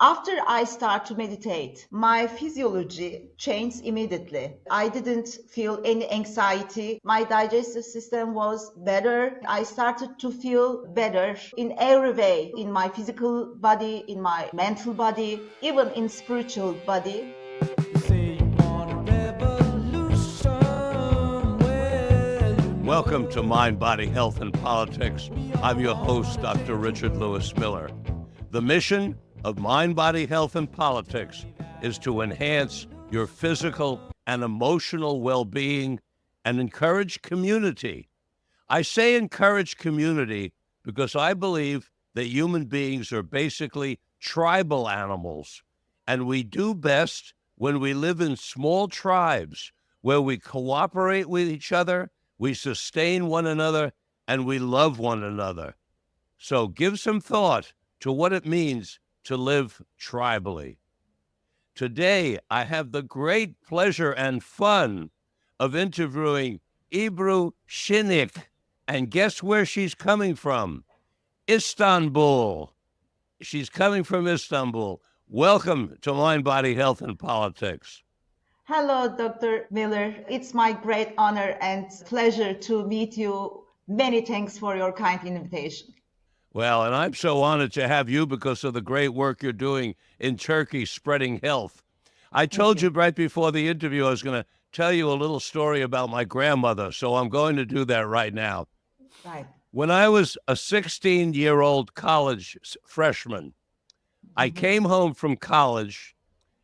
After I start to meditate, my physiology changed immediately. I didn't feel any anxiety. My digestive system was better. I started to feel better in every way, in my physical body, in my mental body, even in spiritual body. Welcome to Mind, Body, Health, and Politics. I'm your host, Dr. Richard Lewis Miller. The mission of Mind, Body, Health, and Politics is to enhance your physical and emotional well-being and encourage community. I say encourage community because I believe that human beings are basically tribal animals, and we do best when we live in small tribes where we cooperate with each other, we sustain one another, and we love one another. So give some thought to what it means to live tribally. Today, I have the great pleasure and fun of interviewing Ebru Sinik. And guess where she's coming from? Istanbul. She's coming from Istanbul. Welcome to Mind, Body, Health, and Politics. Hello, Dr. Miller. It's my great honor and pleasure to meet you. Many thanks for your kind invitation. Well, and I'm so honored to have you because of the great work you're doing in Turkey spreading health. I told you right before the interview I was going to tell you a little story about my grandmother, so I'm going to do that right now. Right. When I was a 16-year-old college freshman, I came home from college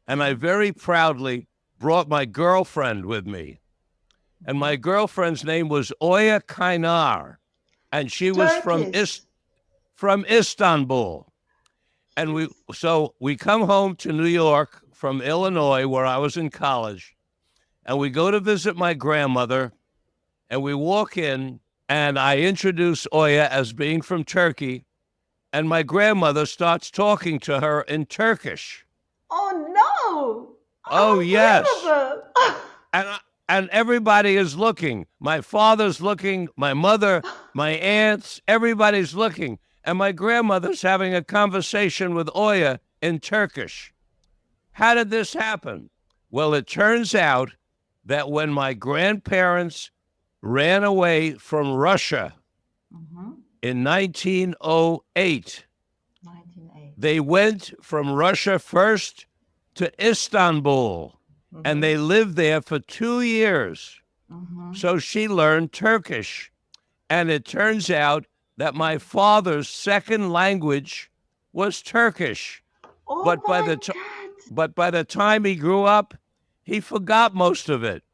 and I very proudly brought my girlfriend with me. And my girlfriend's name was Oya Kaynar, and she was from Istanbul. And we come home to New York from Illinois, where I was in college, and we go to visit my grandmother, and we walk in, and I introduce Oya as being from Turkey, and my grandmother starts talking to her in Turkish. Oh, no! Oh, yes. Unbelievable. And everybody is looking. My father's looking, my mother, my aunts, everybody's looking. And my grandmother's having a conversation with Oya in Turkish. How did this happen? Well, it turns out that when my grandparents ran away from Russia in 1908, they went from Russia first to Istanbul, and they lived there for 2 years. So she learned Turkish. And it turns out that my father's second language was Turkish. Oh, But by the time he grew up, he forgot most of it.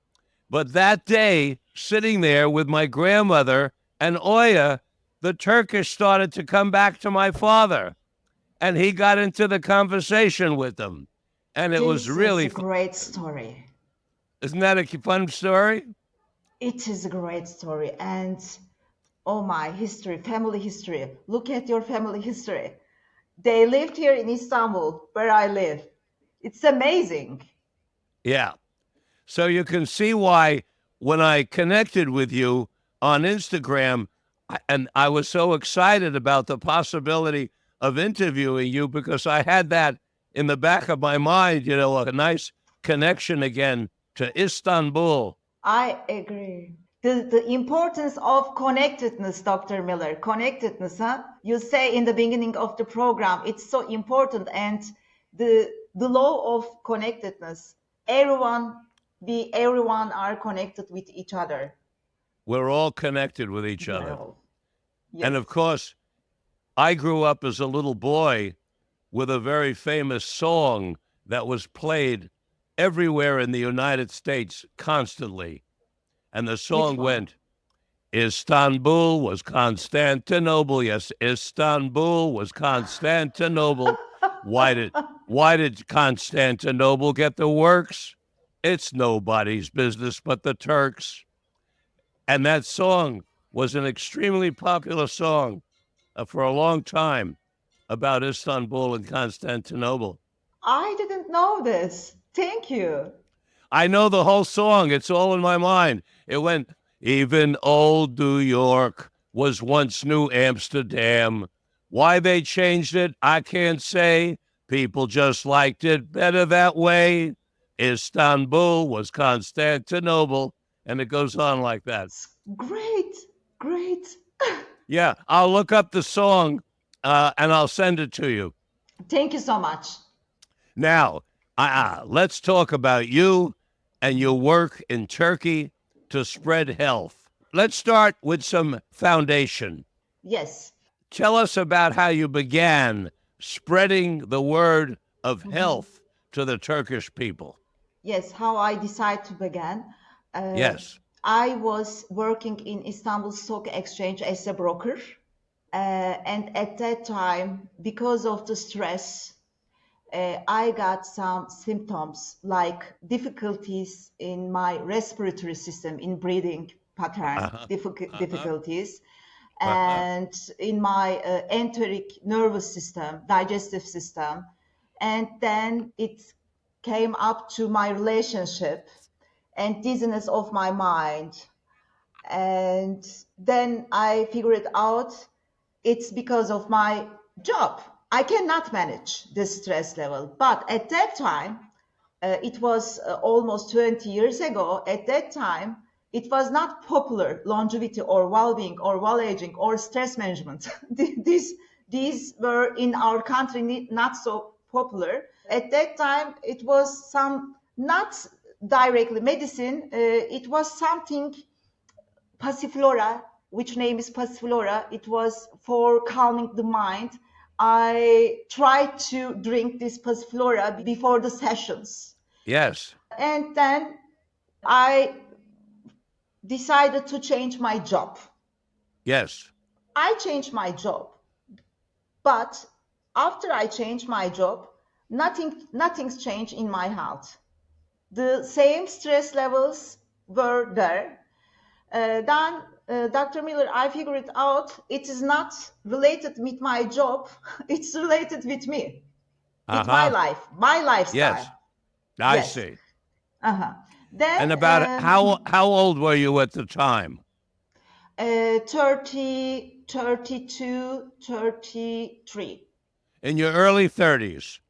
But that day, sitting there with my grandmother and Oya, the Turkish started to come back to my father. And he got into the conversation with them. And it was really a great story. Isn't that a fun story? It is a great story. And oh, my history, family history. Look at your family history. They lived here in Istanbul, where I live. It's amazing. Yeah. So you can see why when I connected with you on Instagram, and I was so excited about the possibility of interviewing you because I had that in the back of my mind, a nice connection again to Istanbul. I agree. The importance of connectedness, Dr. Miller, connectedness, huh? You say in the beginning of the program, it's so important. And the law of connectedness, everyone are connected with each other. We're all connected with each other. Yes. And of course, I grew up as a little boy with a very famous song that was played everywhere in the United States constantly. And the song went, Istanbul was Constantinople. Yes, Istanbul was Constantinople. Why did Constantinople get the works? It's nobody's business but the Turks. And that song was an extremely popular song for a long time about Istanbul and Constantinople. I didn't know this. Thank you. I know the whole song. It's all in my mind. It went, even old New York was once New Amsterdam. Why they changed it, I can't say, People just liked it better that way. Istanbul was Constantinople, and it goes on like that. Great, great. Yeah, I'll look up the song and I'll send it to you. Thank you so much. Now, let's talk about you and your work in Turkey to spread health. Let's start with some foundation. Yes. Tell us about how you began spreading the word of health to the Turkish people. Yes, how I decided to begin. Uh, Yes. I was working in Istanbul Stock Exchange as a broker. And at that time, because of the stress, I got some symptoms like difficulties in my respiratory system, in breathing pattern, Uh-huh. Uh-huh. difficulties, Uh-huh. and in my enteric nervous system, digestive system. And then it came up to my relationship and dizziness of my mind. And then I figured out it's because of my job. I cannot manage this stress level. But at that time, it was almost 20 years ago. At that time, it was not popular longevity or well-being or well-aging or stress management. these were in our country not so popular. At that time, it was some not directly medicine. It was something passiflora, which name is passiflora. It was for calming the mind. I tried to drink this passiflora before the sessions. Yes. And then I decided to change my job. Yes. I changed my job, but after I changed my job, nothing's changed in my health. The same stress levels were there. Then, Dr. Miller, I figured out it is not related with my job, it's related with me, with my Uh-huh. life, my lifestyle. Yes. I Yes. see. Uh-huh. And Then, about how old were you at the time? 30, 32, 33. In your early 30s.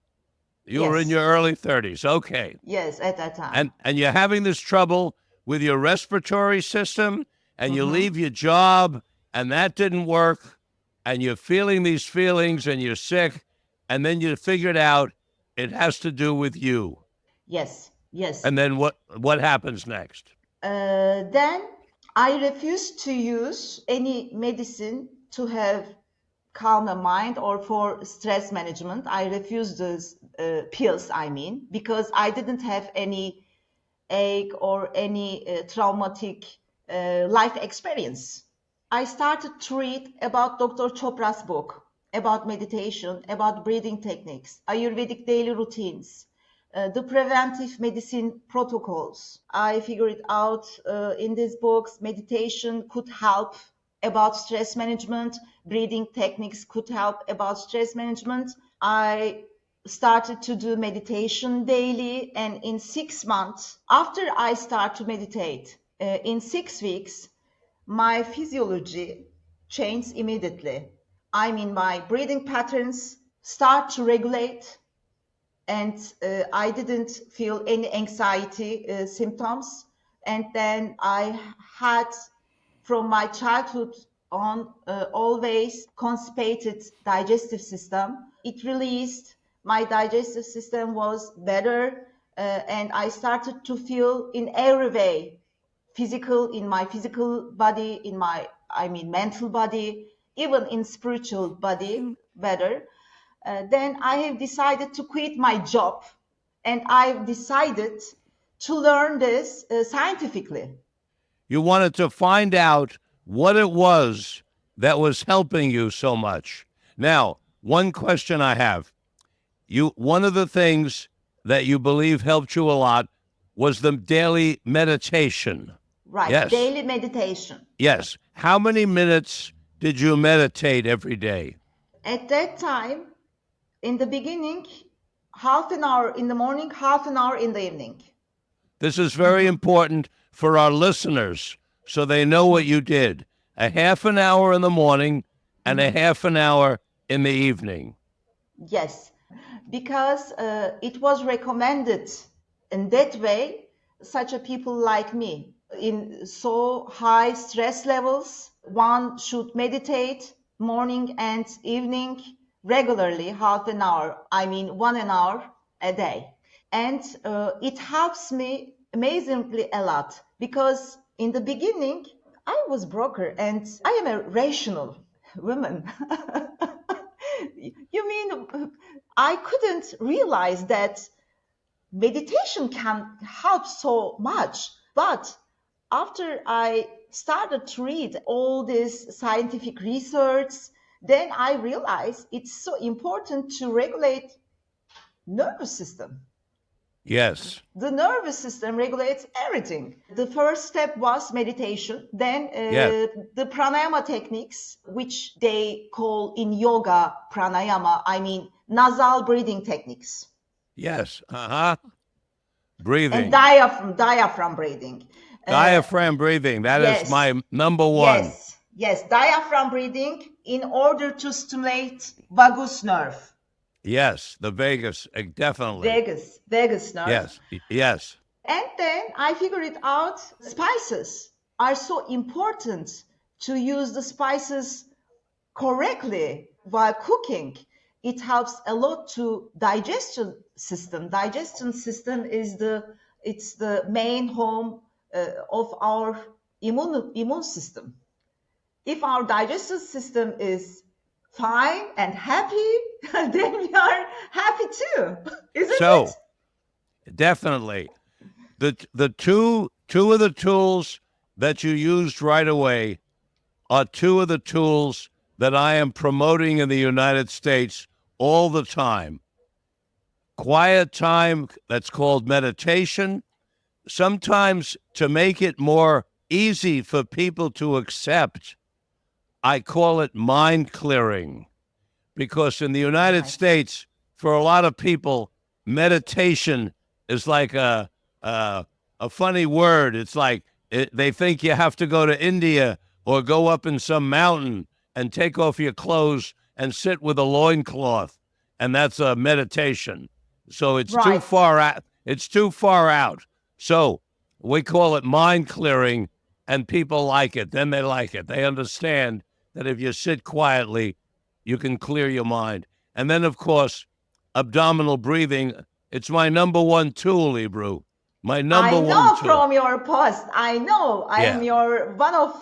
You were in Yes. your early 30s. Okay. Yes, at that time. And you're having this trouble with your respiratory system, and you Mm-hmm. leave your job, and that didn't work, and you're feeling these feelings, and you're sick, and then you figured out it has to do with you. Yes, yes. And then what happens next? Then I refused to use any medicine to have calm a mind or for stress management. I refused those pills, I mean, because I didn't have any ache or any traumatic life experience. I started to read about Dr. Chopra's book, about meditation, about breathing techniques, Ayurvedic daily routines, the preventive medicine protocols. I figured out in these books meditation could help about stress management, breathing techniques could help about stress management. I started to do meditation daily, and in 6 months after I start to meditate, in 6 weeks, my physiology changed immediately. I mean, my breathing patterns start to regulate, and I didn't feel any anxiety symptoms. And then I had, from my childhood on, always constipated digestive system. It released, my digestive system was better, and I started to feel in every way physical, in my physical body, in my, I mean, mental body, even in spiritual body better. Then I have decided to quit my job, and I've decided to learn this scientifically. You wanted to find out what it was that was helping you so much. Now, one question I have. One of the things that you believe helped you a lot was the daily meditation. Right, Yes. daily meditation. Yes. How many minutes did you meditate every day? At that time, in the beginning, half an hour in the morning, half an hour in the evening. This is very important for our listeners so they know what you did. A half an hour in the morning and a half an hour in the evening. Yes. because it was recommended in that way. Such a people like me in so high stress levels, one should meditate morning and evening regularly, half an hour, I mean 1 hour a day. And it helps me amazingly a lot, because in the beginning I was broker and I am a rational woman. You mean I couldn't realize that meditation can help so much. But after I started to read all this scientific research, then I realized it's so important to regulate nervous system. Yes. The nervous system regulates everything. The first step was meditation, then Yes. the pranayama techniques, which they call in yoga pranayama, I mean nasal breathing techniques. Yes. And Breathing. diaphragm breathing. Diaphragm breathing. That is Yes, my number one. yes, diaphragm breathing in order to stimulate vagus nerve. Yes, the vagus, definitely. Vagus nerve. Yes, yes. And then I figured it out. Spices are so important to use the spices correctly while cooking. It helps a lot to digestion system. Digestion system is the main home of our immune system. If our digestive system is fine and happy, then we are happy too, isn't it? Definitely. The two of the tools that you used right away are two of the tools that I am promoting in the United States all the time. Quiet time, that's called meditation. Sometimes to make it more easy for people to accept, I call it mind clearing, because in the United States, for a lot of people, meditation is like a funny word. It's like they think you have to go to India or go up in some mountain and take off your clothes and sit with a loincloth, and that's a meditation. So it's too Right. far out. It's too far out. So we call it mind clearing, and people like it. Then they like it. They understand that if you sit quietly, you can clear your mind. And then, of course, abdominal breathing. It's my number one tool, Ebru. My number I one know tool. from your post. I know. I am Yeah. one of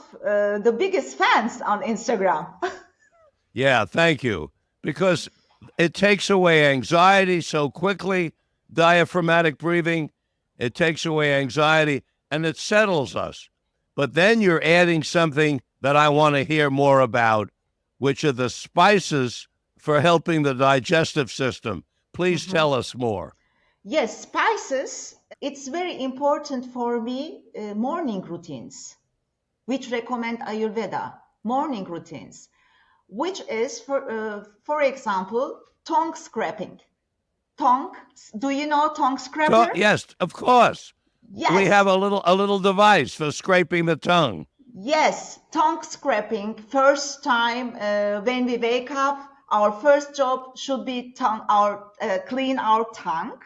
the biggest fans on Instagram. Yeah, thank you. Because it takes away anxiety so quickly, diaphragmatic breathing, it takes away anxiety and it settles us. But then you're adding something that I want to hear more about, which are the spices for helping the digestive system. Please tell us more. Yes, spices. It's very important for me. Morning routines, which recommend Ayurveda. Morning routines, which is for example, tongue scraping. Tongue. Do you know tongue scraper? Yes, of course. We Yes. have a little device for scraping the tongue. Yes, tongue scraping. First time when we wake up, our first job should be clean our tongue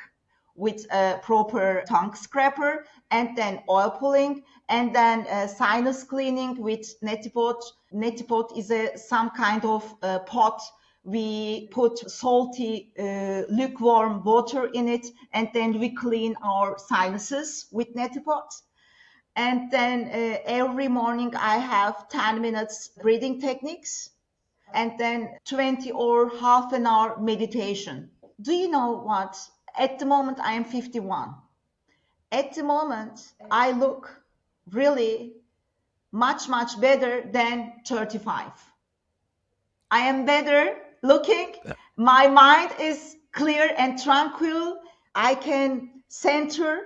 with a proper tongue scraper, and then oil pulling, and then sinus cleaning with neti pot. Neti pot is some kind of pot. We put salty, lukewarm water in it, and then we clean our sinuses with neti pot. And then every morning I have 10 minutes breathing techniques, and then 20 or half an hour meditation. Do you know what? At the moment, I am 51. At the moment, I look really much, much better than 35. I am better looking. My mind is clear and tranquil. I can center.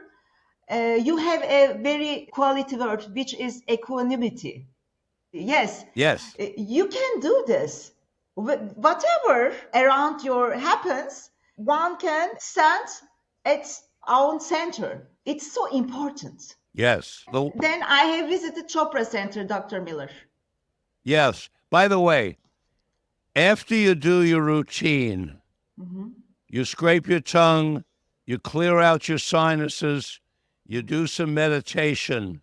You have a very quality word, which is equanimity. Yes. Yes. You can do this. Whatever around your happens, one can stand at own center. It's so important. Yes. Then I have visited Chopra Center, Dr. Miller. Yes. By the way, after you do your routine, you scrape your tongue, you clear out your sinuses, you do some meditation.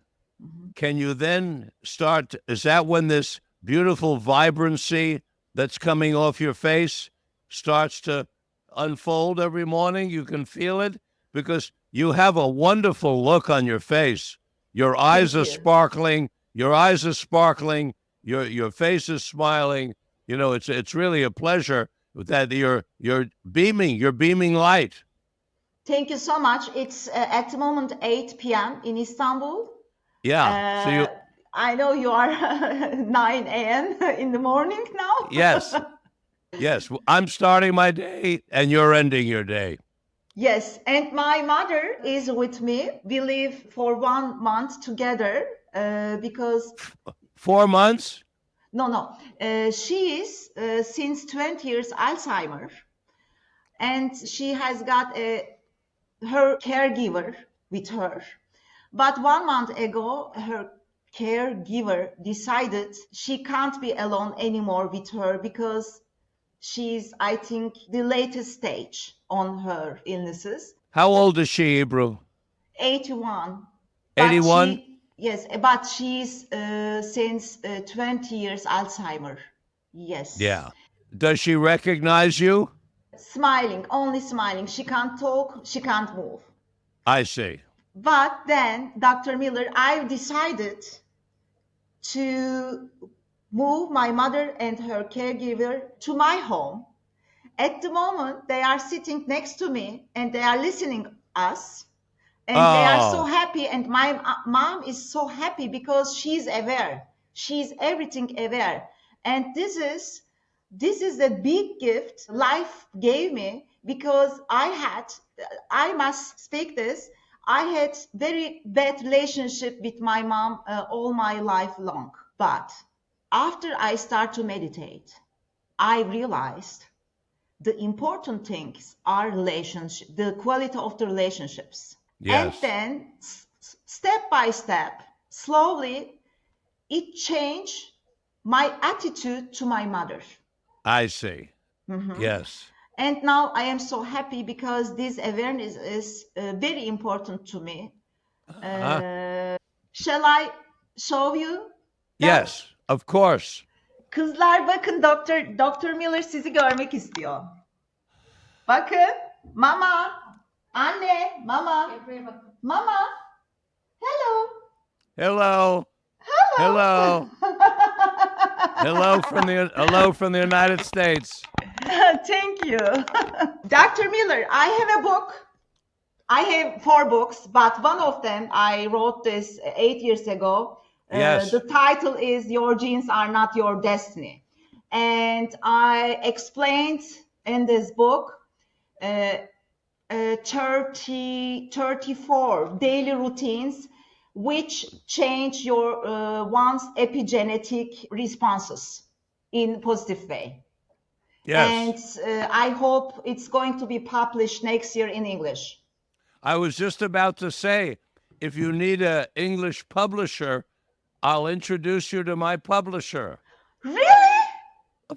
Can you then start? Is that when this beautiful vibrancy that's coming off your face starts to unfold every morning? You can feel it because you have a wonderful look on your face. Your eyes Thank are you. sparkling. Your eyes are sparkling. Your face is smiling. You know, it's really a pleasure that you're beaming. You're beaming light. Thank you so much. It's at the moment 8 p.m. in Istanbul. Yeah. So you I know you are 9 a.m. in the morning now. yes. Yes, I'm starting my day and you're ending your day. Yes, and my mother is with me. We live for 1 month together because 4 months? no, she is since 20 years Alzheimer, and she has got her caregiver with her. But 1 month ago, her caregiver decided she can't be alone anymore with her because she's, I think, the latest stage on her illnesses. How old is she, Ebru? 81. But 81? she's since 20 years Alzheimer. Yes. Yeah. Does she recognize you? Smiling, only smiling. She can't talk, she can't move. I see. But then, Dr. Miller, I decided to move my mother and her caregiver to my home. At the moment, they are sitting next to me and they are listening us. And they are so Oh, happy, and my mom is so happy because she's aware. She's everything aware. And this is a big gift life gave me because I must speak this, I had very bad relationship with my mom all my life long. But after I start to meditate, I realized the important things are relationship, the quality of the relationships. And yes. then step by step, slowly, it changed my attitude to my mother. I see. Mhm. Yes. And now I am so happy because this awareness is very important to me. Uh-huh. Shall I show you that? Yes, of course. Kızlar bakın Doktor Miller sizi görmek istiyor. Bakın. Mama. Anne. Mama. Mama. Hello. Hello. Hello. Hello. Hello from the United States. Thank you. Dr. Miller, I have a book. I have 4 books, but one of them I wrote this 8 years ago. Yes. The title is Your Genes Are Not Your Destiny. And I explained in this book 34 daily routines which change your one's epigenetic responses in positive way. Yes. And I hope it's going to be published next year in English. I was just about to say, if you need an English publisher, I'll introduce you to my publisher. Really?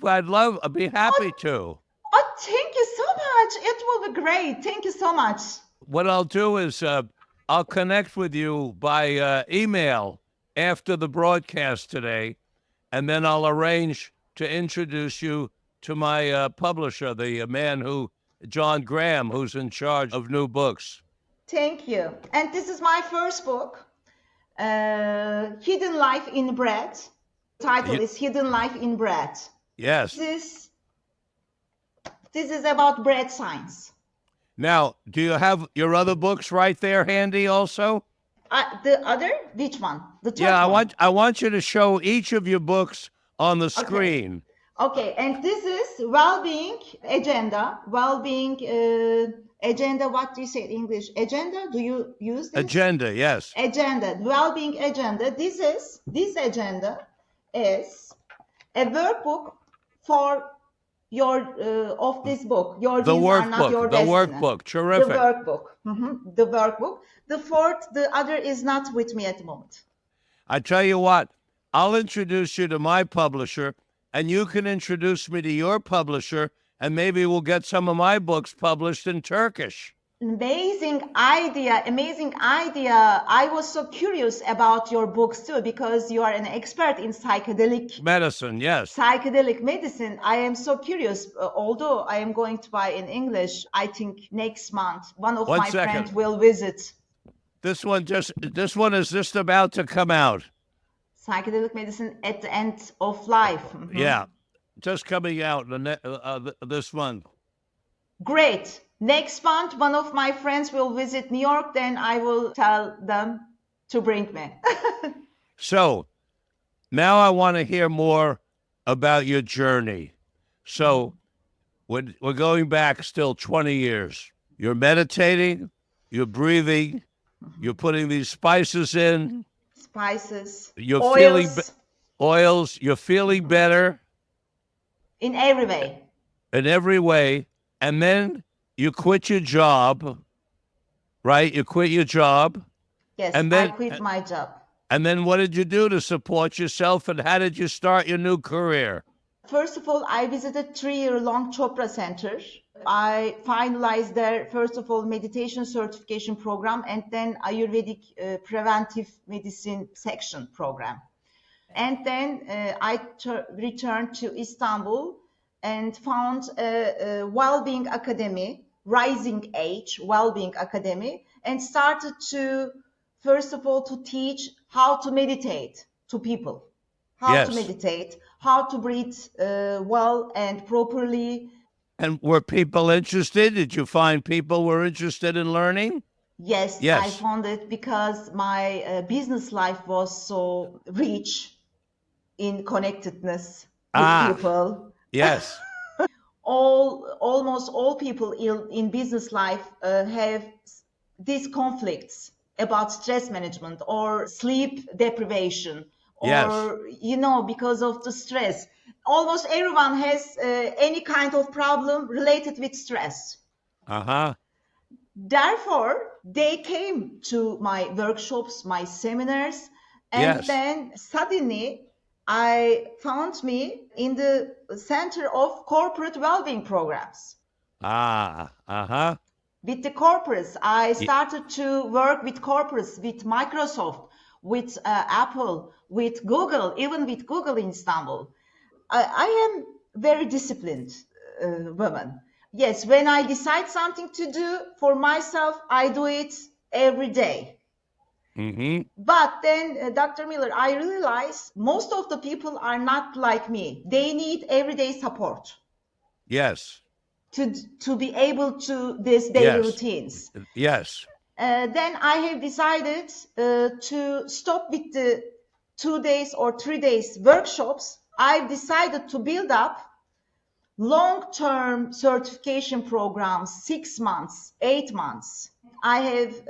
I'd be happy to. Oh, thank you so much. It will be great. Thank you so much. What I'll do is I'll connect with you by email after the broadcast today, and then I'll arrange to introduce you to my publisher, the man John Graham, who's in charge of new books. Thank you. And this is my first book, Hidden Life in Bread. Title is Hidden Life in Bread. Yes. This is about bread science. Now, do you have your other books right there handy also? The other? Which one? The top Yeah, one. I want you to show each of your books on the screen. Okay, and this is well-being agenda. Well-being agenda. What do you say in English? Agenda? Do you use this? Agenda, yes. Agenda. Well-being agenda. This agenda is a workbook for your of this book. Your The genes are not your destiny. workbook, terrific. The workbook. The workbook. The other is not with me at the moment. I tell you what, I'll introduce you to my publisher, and you can introduce me to your publisher, and maybe we'll get some of my books published in Turkish. Amazing idea, amazing idea. I was so curious about your books too, because you are an expert in Medicine, yes. psychedelic medicine. I am so curious, although I am going to buy in English, I think next month, one of One my second. friends will visit. This one is just about to come out. Psychedelic medicine at the end of life. Yeah, just coming out this month. Great. Next month, one of my friends will visit New York, then I will tell them to bring me. So now I want to hear more about your journey. So we're going back still 20 years. You're meditating, you're breathing, you're putting these spices in. Spices, You're oils, feeling oils, you're feeling better in every way. in every way. And then you quit your job, right? You quit your job. Yes, And then, I quit my job. And then what did you do to support yourself, and how did you start your new career? First of all, I visited 3-year-long Chopra Center. I finalized there, first of all, meditation certification program, and then Ayurvedic preventive medicine section program. And then I returned to Istanbul and found a well-being academy, Rising Age well-being academy, and started to, first of all, to teach how to meditate to people. How to meditate, how to breathe well and properly. And were people interested? Did you find people were interested in learning? Yes, I found it because my business life was so rich in connectedness with people. Yes. Almost all people in business life have these conflicts about stress management or sleep deprivation, or because of the stress. Almost everyone has any kind of problem related with stress. Therefore, they came to my workshops, my seminars, and then suddenly I found me in the center of corporate well-being programs. With the corporates, I started to work with corporates, with Microsoft, with Apple, with Google, even with Google in Istanbul. I am very disciplined woman. Yes, when I decide something to do for myself, I do it every day. But then, Dr. Miller, I realize most of the people are not like me. They need everyday support. Yes. To be able to these daily routines. Yes. Then I have decided to stop with the 2 days or 3 days workshops. I've decided to build up long-term certification programs, 6 months, 8 months. I have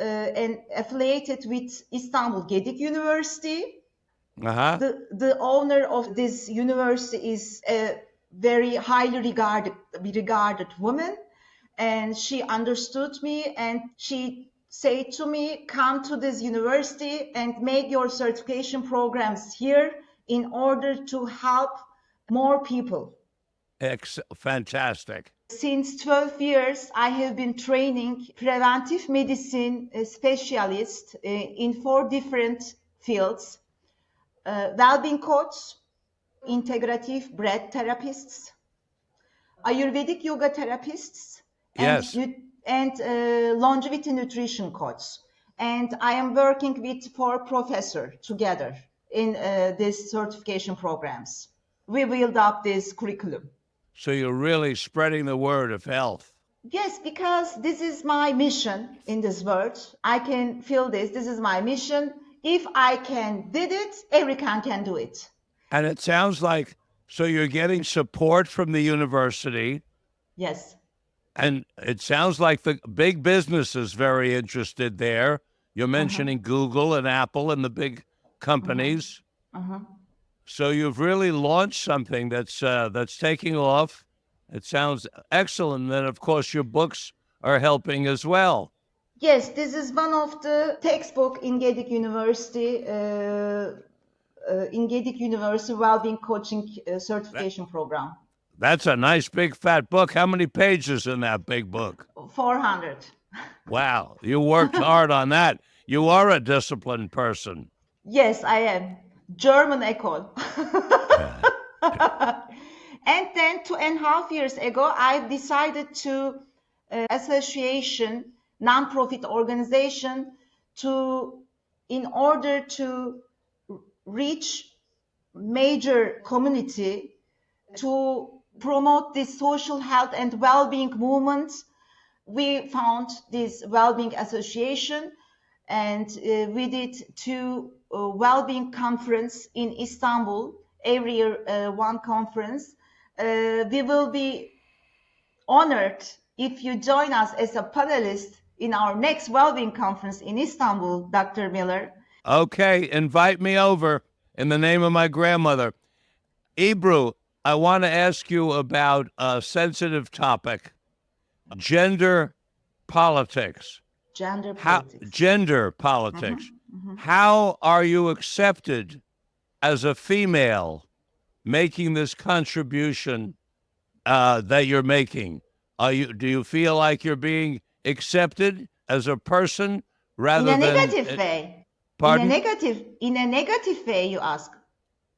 affiliated with Istanbul Gedik University. The owner of this university is a very highly regarded woman, and she understood me, and she said to me, come to this university and make your certification programs here in order to help more people. Fantastic. Since 12 years, I have been training preventive medicine specialists in 4 different fields. Well-being coach, integrative breath therapists, Ayurvedic yoga therapists, and longevity nutrition coach. And I am working with 4 professors together in these certification programs. We build up this curriculum. So you're really spreading the word of health. Yes, because this is my mission in this world. I can feel this. This is my mission. If I did it, everyone can do it. And it sounds like, so you're getting support from the university. Yes. And it sounds like the big business is very interested there. You're mentioning Google and Apple and the big companies. So you've really launched something that's taking off. It sounds excellent. Then, of course, your books are helping as well. Yes, this is one of the textbook in Gedik University. Well-being coaching certification program. That's a nice big fat book. How many pages in that big book? 400. Wow, you worked hard on that. You are a disciplined person. Yes, I am. German Ecole. And then 2.5 years ago, I decided to association, non-profit organization, to in order to reach major community to promote this social health and well-being movement. We found this well-being association, and we did two well-being conference in Istanbul, every year one conference. We will be honored if you join us as a panelist in our next well-being conference in Istanbul, Dr. Miller. Okay, invite me over in the name of my grandmother. Ebru, I want to ask you about a sensitive topic, gender politics. Gender politics. Gender politics. How are you accepted as a female making this contribution that you're making? Do you feel like you're being accepted as a person rather In a than negative way. Pardon? In a negative way, you ask.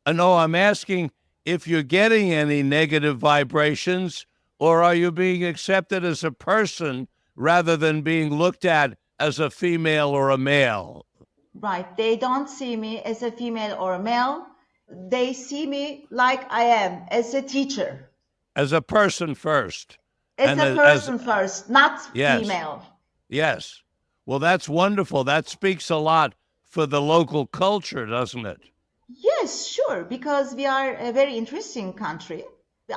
No, I'm asking if you're getting any negative vibrations, or are you being accepted as a person rather than being looked at as a female or a male? Right. They don't see me as a female or a male. They see me like I am, as a teacher. As a person first. As a person first, not yes, female. Yes. Well, that's wonderful. That speaks a lot for the local culture, doesn't it? Yes, sure, because we are a very interesting country.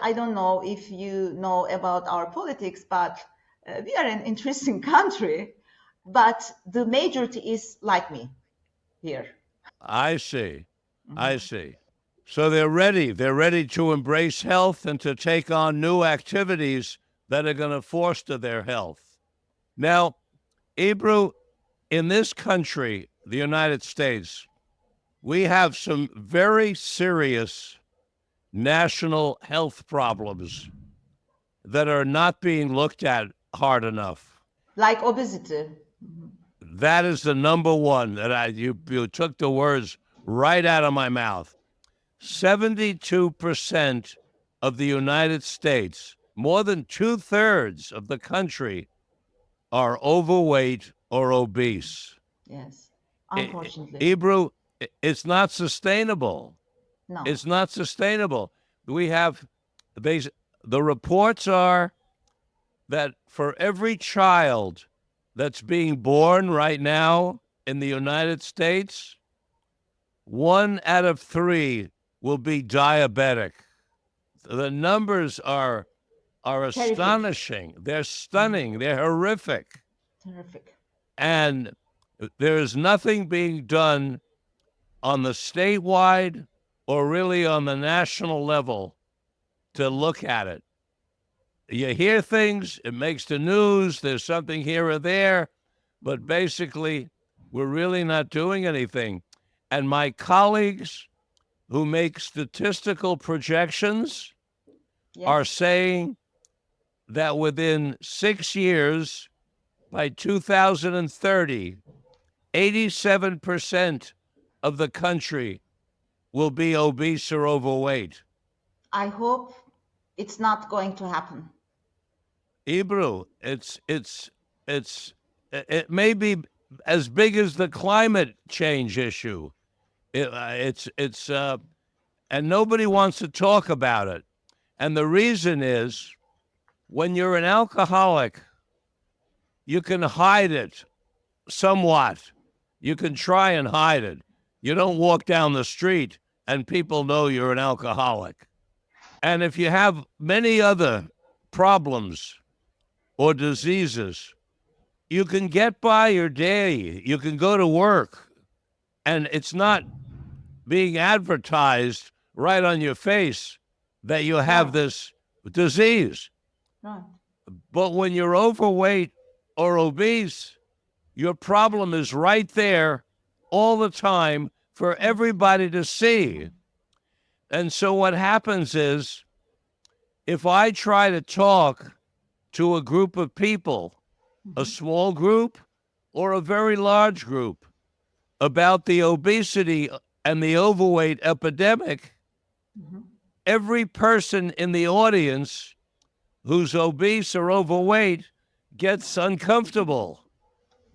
I don't know if you know about our politics, but we are an interesting country. But the majority is like me here. I see. I see. So they're ready. They're ready to embrace health and to take on new activities that are going to foster their health. Now, Ebru, in this country, the United States, we have some very serious national health problems that are not being looked at hard enough. Like obesity. That is the number one that you took the words right out of my mouth. 72% of the United States, more than 2/3 of the country, are overweight or obese. Yes, unfortunately. Ebru, it's not sustainable. No. It's not sustainable. We have, the reports are that for every child that's being born right now in the United States, 1 out of 3 will be diabetic. The numbers are astonishing. They're stunning. They're horrific. Terrific. And there is nothing being done on the statewide or really on the national level to look at it. You hear things, it makes the news, there's something here or there, but basically, we're really not doing anything. And my colleagues who make statistical projections are saying that within 6 years, by 2030, 87% of the country will be obese or overweight. I hope it's not going to happen. Ebru, it may be as big as the climate change issue. And nobody wants to talk about it. And the reason is, when you're an alcoholic, you can hide it somewhat. You can try and hide it. You don't walk down the street and people know you're an alcoholic. And if you have many other problems or diseases, you can get by your day. You can go to work, and it's not being advertised right on your face that you have this disease. Right. But when you're overweight or obese, your problem is right there all the time for everybody to see. And so what happens is If I try to talk to a group of people, a Mhm. small group or a very large group, about the obesity and the overweight epidemic, Mhm. every person in the audience who's obese or overweight gets uncomfortable,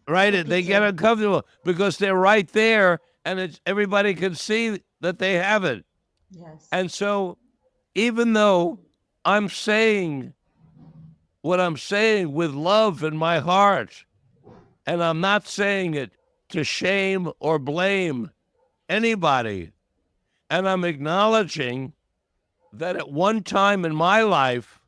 The right? They get picture. uncomfortable because they're right there and everybody can see that they have it. Yes. And so, even though I'm saying what I'm saying with love in my heart, and I'm not saying it to shame or blame anybody, and I'm acknowledging that at one time in my life,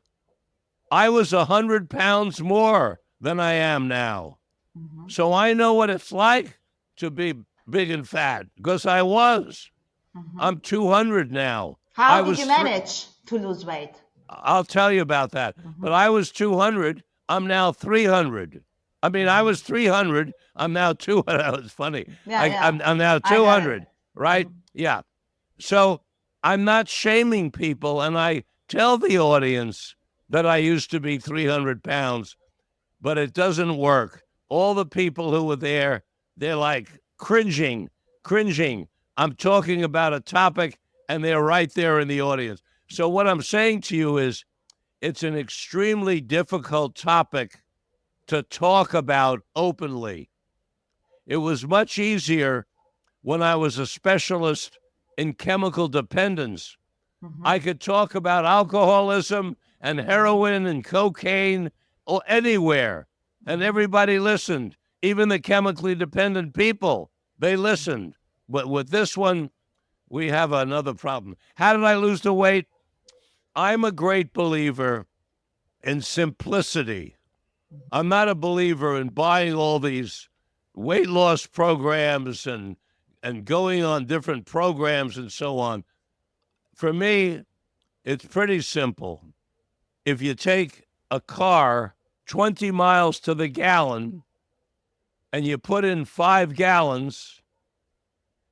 I was 100 pounds more than I am now. Mhm. So I know what it's like to be big and fat because I was. Mhm. I'm 200 now. I How did you was three. manage to lose weight? I'll tell you about that. But Mhm. I was 200. I'm now 300. I mean, I Mhm. was 300. I'm now 200. That was funny. Yeah, yeah. I'm now I got it. 200, right? Mhm. Yeah. So I'm not shaming people. And I tell the audience that I used to be 300 pounds, but it doesn't work. All the people who were there, they're like cringing. I'm talking about a topic and they're right there in the audience. So what I'm saying to you is it's an extremely difficult topic to talk about openly. It was much easier when I was a specialist in chemical dependence. Mhm. I could talk about alcoholism and heroin and cocaine or anywhere, and Mhm. everybody listened. Even the chemically dependent people, they listened. But with this one, we have another problem. How did I lose the weight? I'm a great believer in simplicity. I'm not a believer in buying all these weight loss programs and going on different programs and so on. For me, it's pretty simple. If you take a car 20 miles to the gallon and you put in 5 gallons,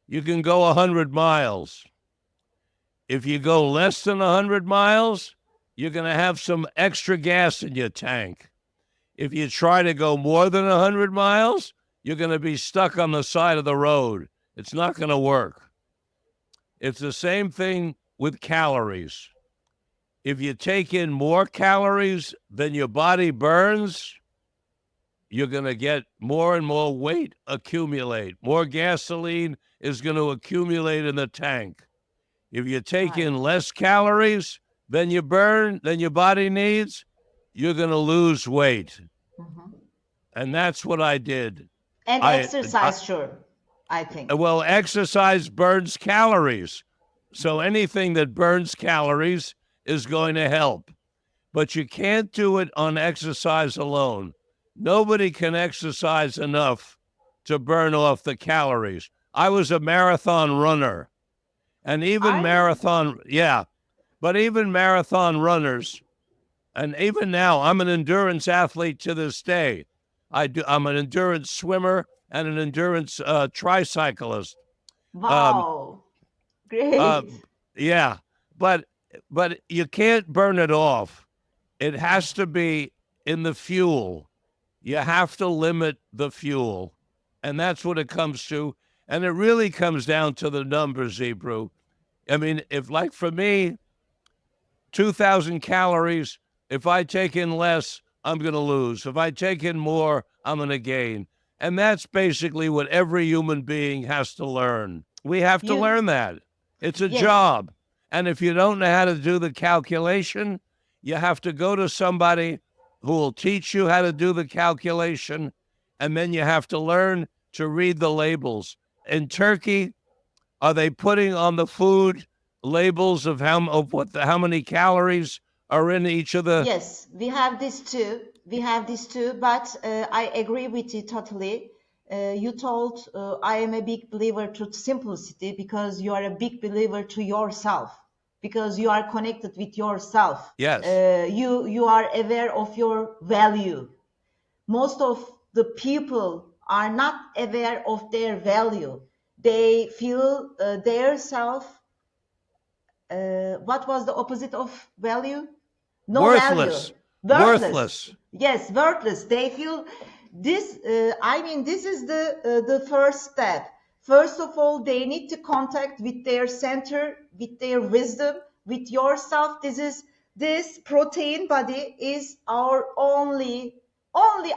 you can go 100 miles. If you go less than 100 miles, you're going to have some extra gas in your tank. If you try to go more than 100 miles, you're going to be stuck on the side of the road. It's not going to work. It's the same thing with calories. If you take in more calories than your body burns, you're going to get more and more weight accumulate. More gasoline is going to accumulate in the tank. If you take Right. in less calories than you burn, than your body needs, you're going to lose weight. Mhm. And that's what I did. And I, I exercise, sure, I think. well, exercise burns calories. So anything that burns calories is going to help. But you can't do it on exercise alone. Nobody can exercise enough to burn off the calories. I was a marathon runner, and even I marathon, yeah, but even marathon runners, and even now, I'm an endurance athlete to this day. I'm an endurance swimmer and an endurance tricyclist. Um, Wow. uh, Great. yeah, but you can't burn it off. It has to be in the fuel. You have to limit the fuel. And that's what it comes to. And it really comes down to the numbers, Ebru. I mean, if like for me, 2,000 calories, if I take in less, I'm going to lose. If I take in more, I'm going to gain. And that's basically what every human being has to learn. We have to You learn that. It's a yes. job. And if you don't know how to do the calculation, you have to go to somebody who will teach you how to do the calculation. And then you have to learn to read the labels. In Turkey, are they putting on the food labels of how many calories are in each of the? Yes, we have this too. We have this too, but I agree with you totally. You told I am a big believer to simplicity because you are a big believer to yourself because you are connected with yourself. Yes. You are aware of your value. Most of the people are not aware of their value. They feel their self. What was the opposite of value? No value. Worthless. Worthless. Worthless. Yes, worthless. They feel this. This is the first step. First of all, they need to contact with their center, with their wisdom, with yourself. This protein body is our only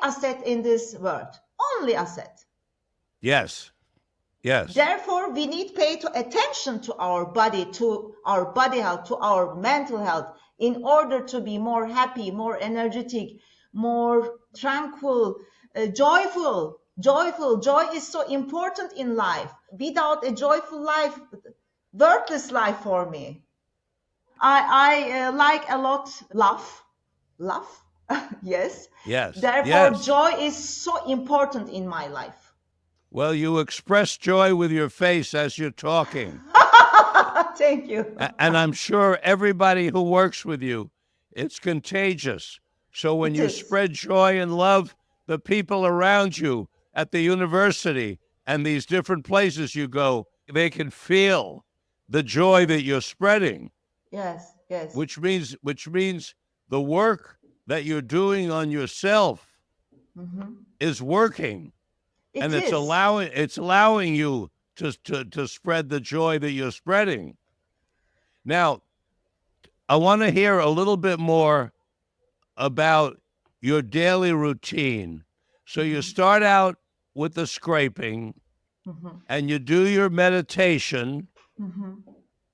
asset in this world. Only asset. Yes. Yes. Therefore, we need to pay attention to our body health, to our mental health, in order to be more happy, more energetic, more tranquil, joyful. Joy is so important in life. Without a joyful life, worthless life for me. I like a lot laugh. Yes. Yes. Therefore, Yes. joy is so important in my life. Well, you express joy with your face as you're talking. Thank you. And I'm sure everybody who works with you, it's contagious. So when It you is. spread joy and love, the people around you at the university and these different places you go, they can feel the joy that you're spreading. Yes, yes. Which means the work that you're doing on yourself is working. And it's allowing you to spread the joy that you're spreading. Now, I want to hear a little bit more about your daily routine. So you start out with the scraping, and you do your meditation.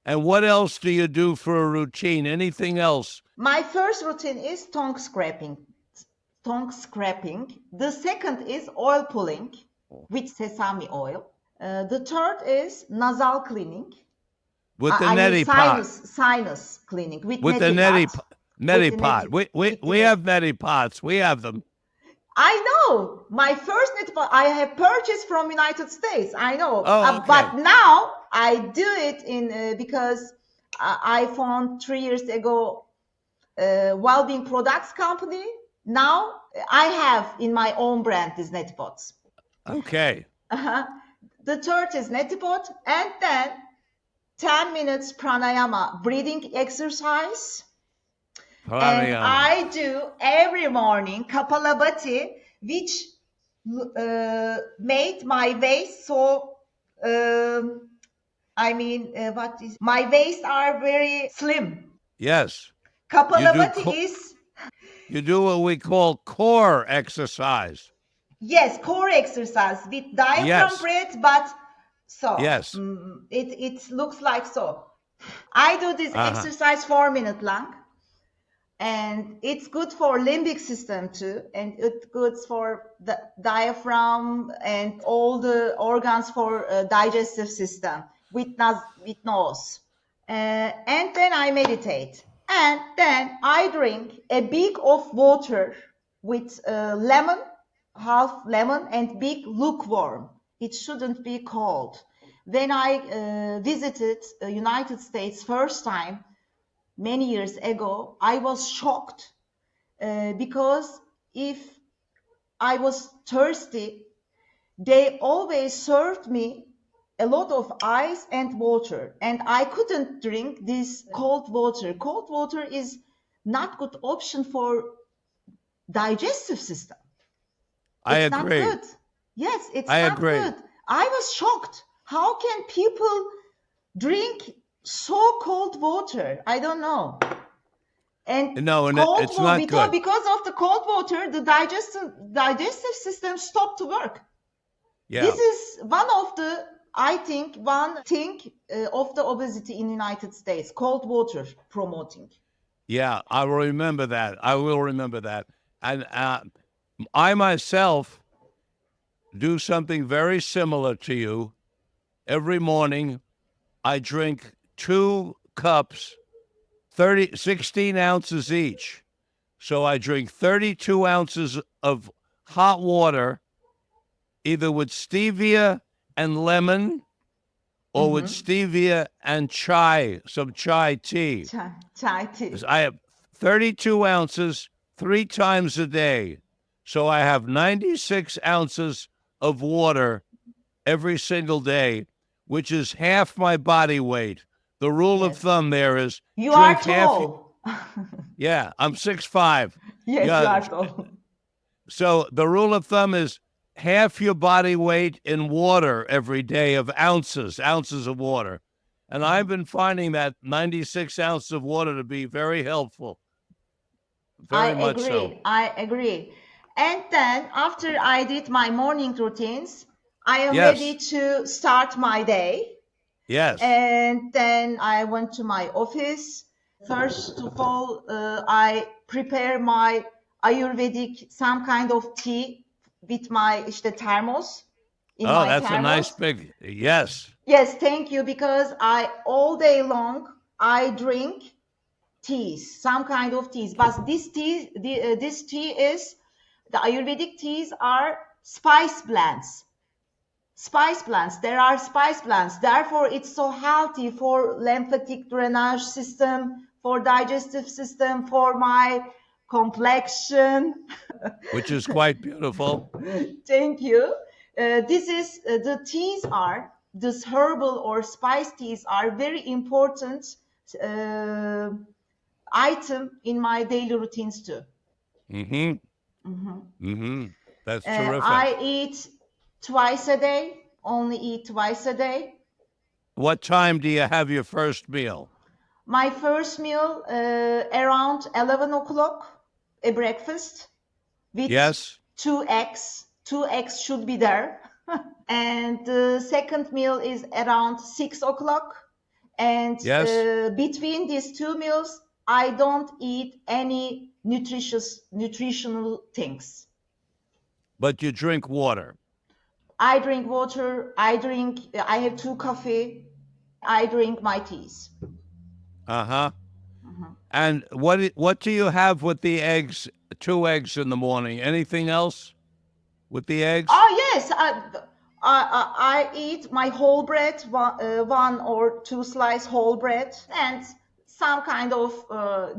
And what else do you do for a routine? Anything else? My first routine is tongue scraping. The second is oil pulling with sesame oil. The third is nasal cleaning. With the neti pot. Sinus cleaning with the neti pot. We have neti pots. We have them. I know. My first neti pot I have purchased from United States. I know. Oh, okay. But now I do it in because I found 3 years ago well-being products company. Now I have in my own brand these neti pots. Okay. The third is neti pot, and then 10 minutes pranayama, breathing exercise. And I do every morning Kapalabhati, which made my waist so, my waist are very slim. Yes. Kapalabhati is... You do what we call core exercise. Yes, core exercise with diaphragm breath, but so. Yes. It looks like so. I do this exercise 4 minutes long. And it's good for limbic system too, and it's good for the diaphragm and all the organs for digestive system with nose. And then I meditate, and then I drink a big of water with lemon, half lemon, and big lukewarm. It shouldn't be cold. When I visited the United States first time, many years ago, I was shocked because if I was thirsty, they always served me a lot of ice and water, and I couldn't drink this cold water. Cold water is not good option for digestive system. I agree. Not good. Yes, it's not good. I was shocked. How can people drink so cold water? I don't know. And it's not good. Because of the cold water, the digestive system stopped to work. Yeah. This is one thing of the obesity in the United States, cold water promoting. Yeah, I will remember that. And I myself do something very similar to you. Every morning, I drink 2 cups, 16 ounces each. So I drink 32 ounces of hot water, either with stevia and lemon or with stevia and some chai tea. Chai tea. I have 32 ounces 3 times a day. So I have 96 ounces of water every single day, which is half my body weight. The rule of thumb there is you are tall. Yeah, I'm 6'5". Yes, you Yeah. are tall. So the rule of thumb is half your body weight in water every day of ounces of water. And I've been finding that 96 ounces of water to be very helpful, I very much so. agree. I agree. And then after I did my morning routines, I am ready Yes, to start my day. yes. And then I went to my office. First of all, I prepare my Ayurvedic some kind of tea with my işte thermos in Oh, my that's a nice thermos. big, yes. Yes, thank you because I all day long I drink teas, some kind of teas. But this tea is the Ayurvedic teas are spice blends. Spice blends. There are spice blends. Therefore, it's so healthy for lymphatic drainage system, for digestive system, for my complexion. Which is quite beautiful. Thank you. This is the teas are this herbal or spice teas are very important uh, item in my daily routines too. Mm-hmm. Mm-hmm. That's terrific. I eat twice a day, only eat twice a day. What time do you have your first meal? My first meal around 11 o'clock, a breakfast with Yes, two eggs. Two eggs should be there. And the second meal is around 6 o'clock. And yes. between these two meals, I don't eat any nutritional things. But you drink water. I drink water. I have two coffee. I drink my teas. Uh-huh. And what do you have with the eggs? Two eggs in the morning. Anything else with the eggs? Oh yes, I eat my whole bread, one or two slice whole bread, and some kind of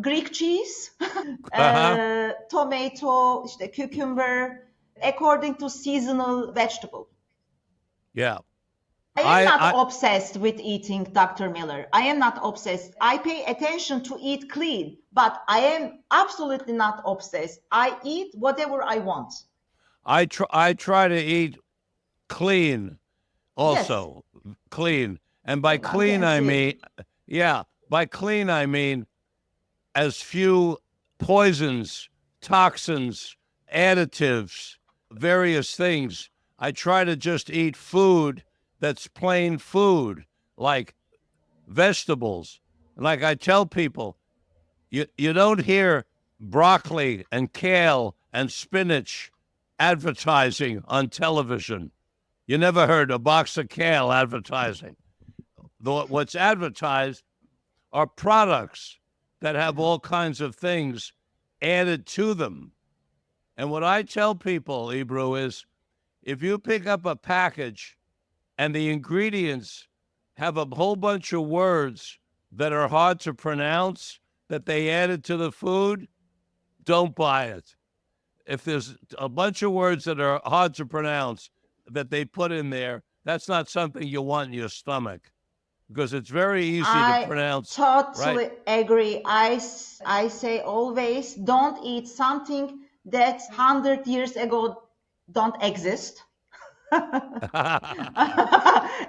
Greek cheese, Uh-huh. tomato, işte cucumber, according to seasonal vegetable. Yeah. I am I not I obsessed with eating, Dr. Miller. I am not obsessed. I pay attention to eat clean, but I am absolutely not obsessed. I eat whatever I want. I try to eat clean Yes, also. Clean. And by I clean can I see. mean yeah, by clean I mean as few poisons, toxins, additives, various things. I try to just eat food that's plain food, like vegetables. Like I tell people, you don't hear broccoli and kale and spinach advertising on television. You never heard a box of kale advertising. What's advertised are products that have all kinds of things added to them. And what I tell people, Ebru, is if you pick up a package and the ingredients have a whole bunch of words that are hard to pronounce that they added to the food, don't buy it. If there's a bunch of words that are hard to pronounce that they put in there, that's not something you want in your stomach because it's very easy to I pronounce, right? totally agree. I say always don't eat something that 100 years ago don't exist.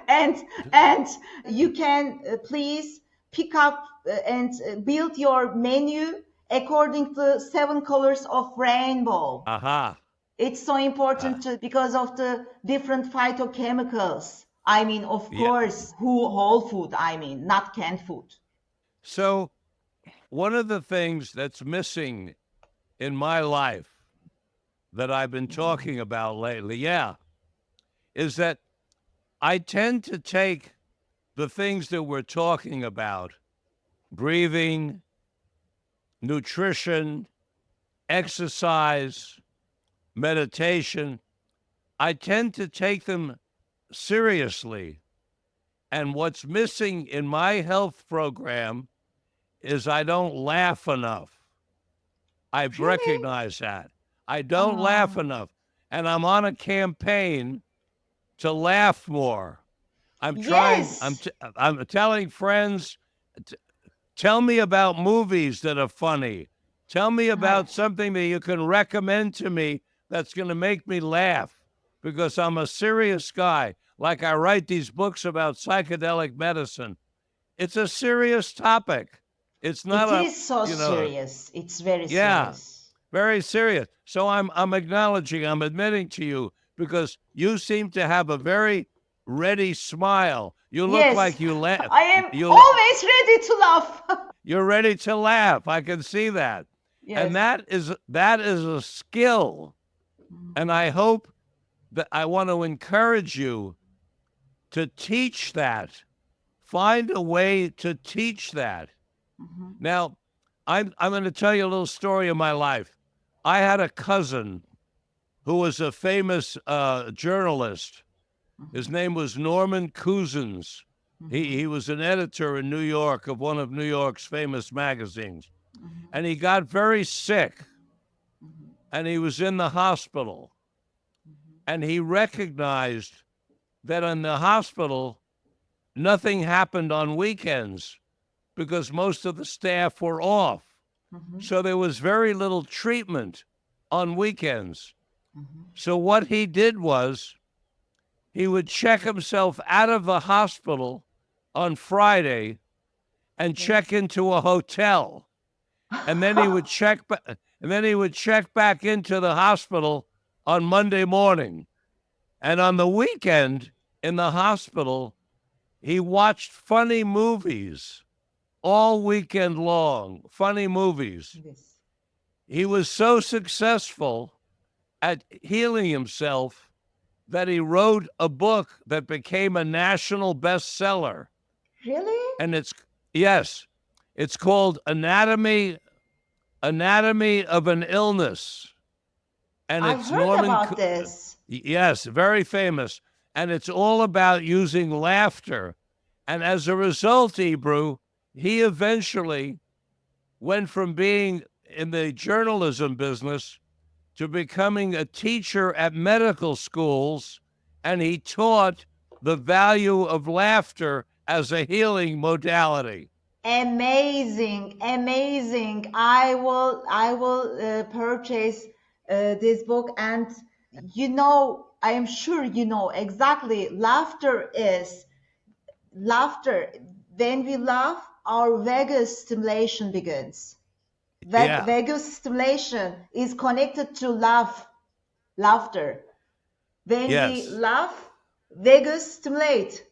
and and you can please pick up and build your menu according to seven colors of rainbow. Aha. It's so important to, because of the different phytochemicals. I mean, of Yeah. course, whole food, I mean, not canned food. So, one of the things that's missing in my life that I've been talking about lately, yeah, is that I tend to take the things that we're talking about breathing, nutrition, exercise, meditation I tend to take them seriously. And what's missing in my health program is I don't laugh enough. I've Really? recognized that. I don't laugh Oh, enough. And I'm on a campaign to laugh more. I'm trying, yes. I'm telling friends, Tell me about movies that are funny. Tell me Hi. about something that you can recommend to me that's going to make me laugh because I'm a serious guy. Like I write these books about psychedelic medicine. It's a serious topic. It's not It a, is so you know, serious. It's very yeah, serious. very serious. So I'm acknowledging, I'm admitting to you because you seem to have a very ready smile. You look Yes, like you laugh. I am You always ready to laugh. you're ready to laugh. I can see that. And Yes. that is a skill. And I hope that I want to encourage you to teach that. Find a way to teach that. Mhm. Now, I'm going to tell you a little story of my life. I had a cousin who was a famous journalist. His Mhm. name was Norman Cousins. He Mhm. was an editor in New York of one of New York's famous magazines. Mhm. And he got very sick Mhm. and he was in the hospital. Mhm. And he recognized that in the hospital, nothing happened on weekends because most of the staff were off. Mhm. So there was very little treatment on weekends. Mhm. So what he did was he would check himself out of the hospital on Friday and check Yes. into a hotel. And then he would check back into the hospital on Monday morning. And on the weekend in the hospital, he watched funny movies all weekend long, funny movies. Yes. He was so successful at healing himself that he wrote a book that became a national bestseller. Really? And yes, it's called Anatomy of an Illness. And I've it's heard about this. yes, very famous. And it's all about using laughter. And as a result, Ebru, he eventually went from being in the journalism business to becoming a teacher at medical schools, and he taught the value of laughter as a healing modality. Amazing, amazing. I will purchase this book, and I am sure you know exactly. Laughter. When we laugh, our vagus stimulation begins. Yeah, Vagus stimulation is connected to laughter. When we yes, laugh, vagus stimulate.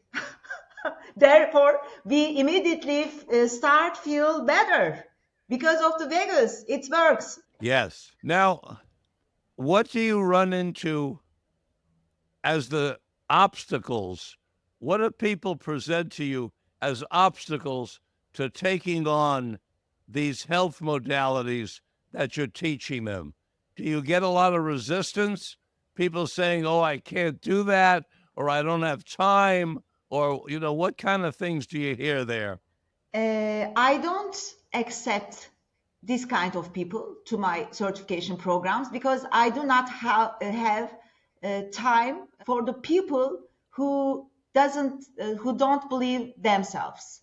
Therefore, we immediately start feel better because of the vagus. It works. yes. Now, what do you run into as the obstacles? What do people present to you as obstacles to taking on these health modalities that you're teaching them? Do you get a lot of resistance? People saying, oh, I can't do that, or I don't have time, or, what kind of things do you hear there? I don't accept this kind of people to my certification programs because I do not have time for the people who don't believe themselves.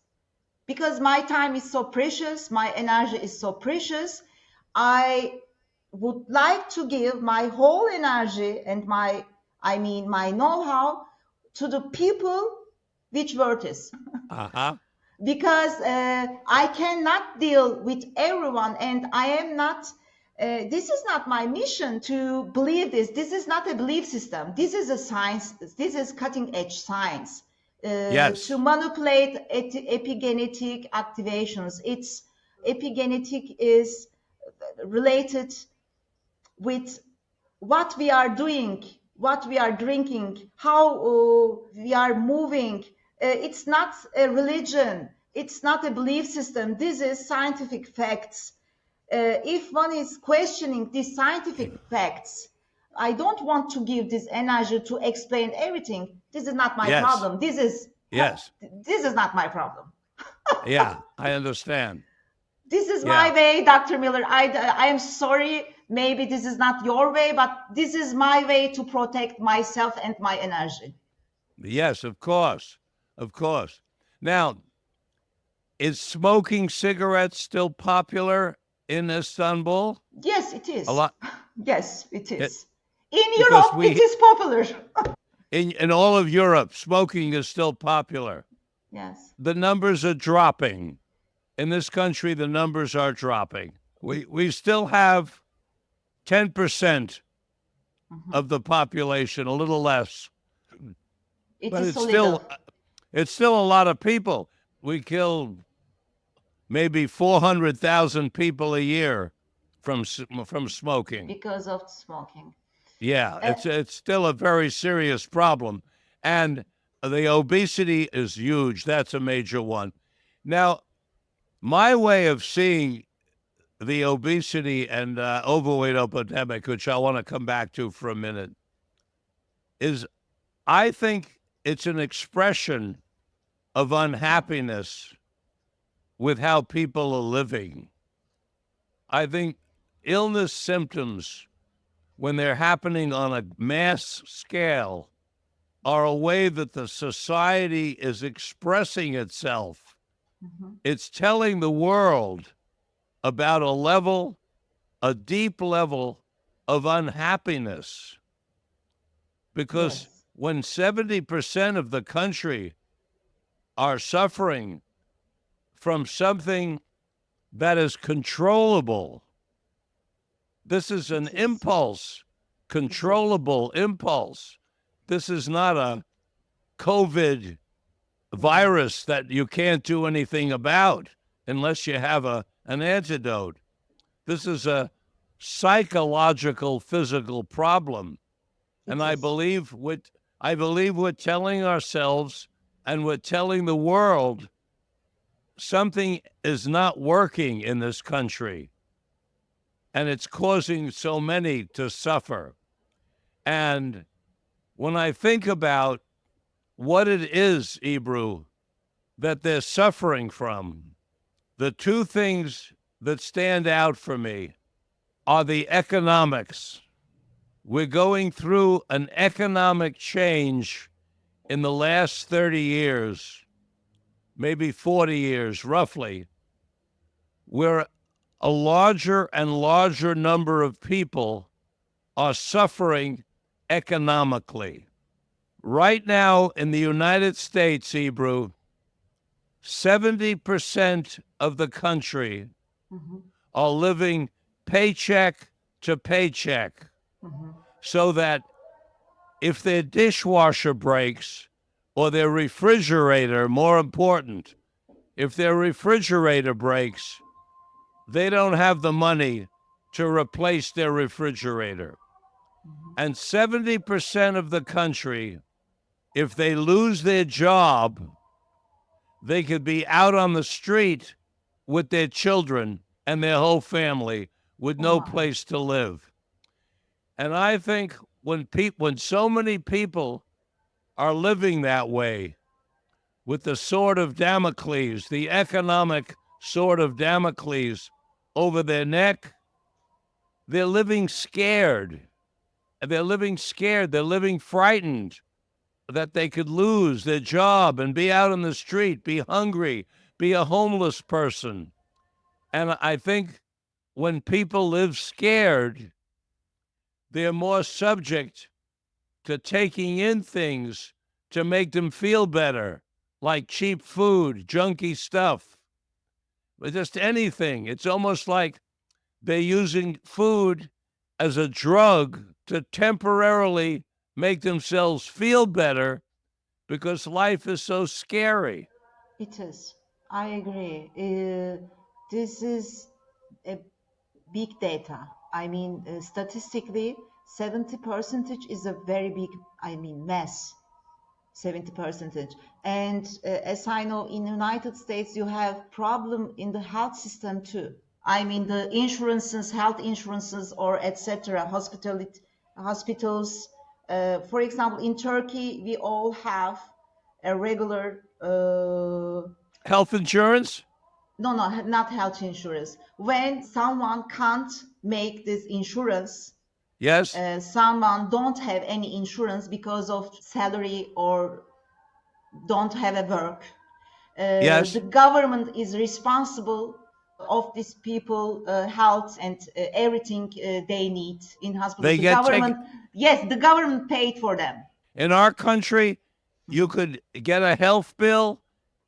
Because my time is so precious, my energy is so precious, I would like to give my whole energy and my know-how to the people which worth is. Uh huh. Because I cannot deal with everyone, and I am not. This is not my mission to believe this. This is not a belief system. This is a science. This is cutting edge science. To Yes. manipulate epigenetic activations. It's epigenetic is related with what we are doing, what we are drinking, how we are moving. It's not a religion, it's not a belief system. This is scientific facts. If one is questioning these scientific facts, I don't want to give this energy to explain everything. This is not my Yes. problem. Yes. This is not my problem. Yeah, I understand. This is my Yeah. way, Dr. Miller. I am sorry. Maybe this is not your way, but this is my way to protect myself and my energy. Yes, of course. Of course. Now, Is smoking cigarettes still popular in Istanbul? Yes, it A is. lot, Yes, it it, is. In because Europe, it is popular. in all of Europe, smoking is still popular. Yes. The numbers are dropping. In this country, the numbers are dropping. We still have 10% Mhm. of the population, a little less, It but is so little. it's still a lot of people. We kill maybe 400,000 people a year from smoking. Because of smoking. Yeah, Uh, it's still a very serious problem, and the obesity is huge. That's a major one. Now, my way of seeing the obesity and overweight epidemic, which I want to come back to for a minute, is I think it's an expression of unhappiness with how people are living. I think illness symptoms, when they're happening on a mass scale, are a way that the society is expressing itself. mhm. It's telling the world about a deep level of unhappiness. Because Yes, when 70% of the country are suffering from something that is controllable, this is an it is. impulse, It is. controllable impulse. This is not a COVID Mhm. virus that you can't do anything about unless you have an antidote. This is a psychological, physical problem. And It is. I believe we're telling ourselves and we're telling the world something is not working in this country, and it's causing so many to suffer. And when I think about what it is, Ebru, that they're suffering from, the two things that stand out for me are the economics. We're going through an economic change in the last 30 years, maybe 40 years roughly, where a larger and larger number of people are suffering economically. Right now in the United States, Ebru, 70% of the country Mhm. are living paycheck to paycheck, Mhm. so that if their dishwasher breaks or their refrigerator, more important, if their refrigerator breaks, they don't have the money to replace their refrigerator. Mhm. And 70% of the country, if they lose their job, they could be out on the street with their children and their whole family with Oh no my. place to live. And I think when so many people are living that way, with the sword of Damocles, the economic sword of Damocles over their neck, they're living scared. They're living scared. They're living frightened that they could lose their job and be out on the street, be hungry, be a homeless person. And I think when people live scared, they're more subject to taking in things to make them feel better, like cheap food, junky stuff, but just anything. It's almost like they're using food as a drug to temporarily make themselves feel better because life is so scary. It is. I agree. This is a big data. I mean, statistically, 70 percentage is a very big, I mean, mass. 70 percentage. And as I know, in United States, you have problem in the health system too. I mean, the insurances, health insurances, or etc. Hospitals. For example, in Turkey, we all have a regular. Health insurance? No, no, not health insurance. When someone can't make this insurance, Yes. someone don't have any insurance because of salary or don't have a work. Yes, The government is responsible of these people health and everything they need in hospital. they The get taken. government, yes, the government paid for them. In our country, you Mhm. could get a health bill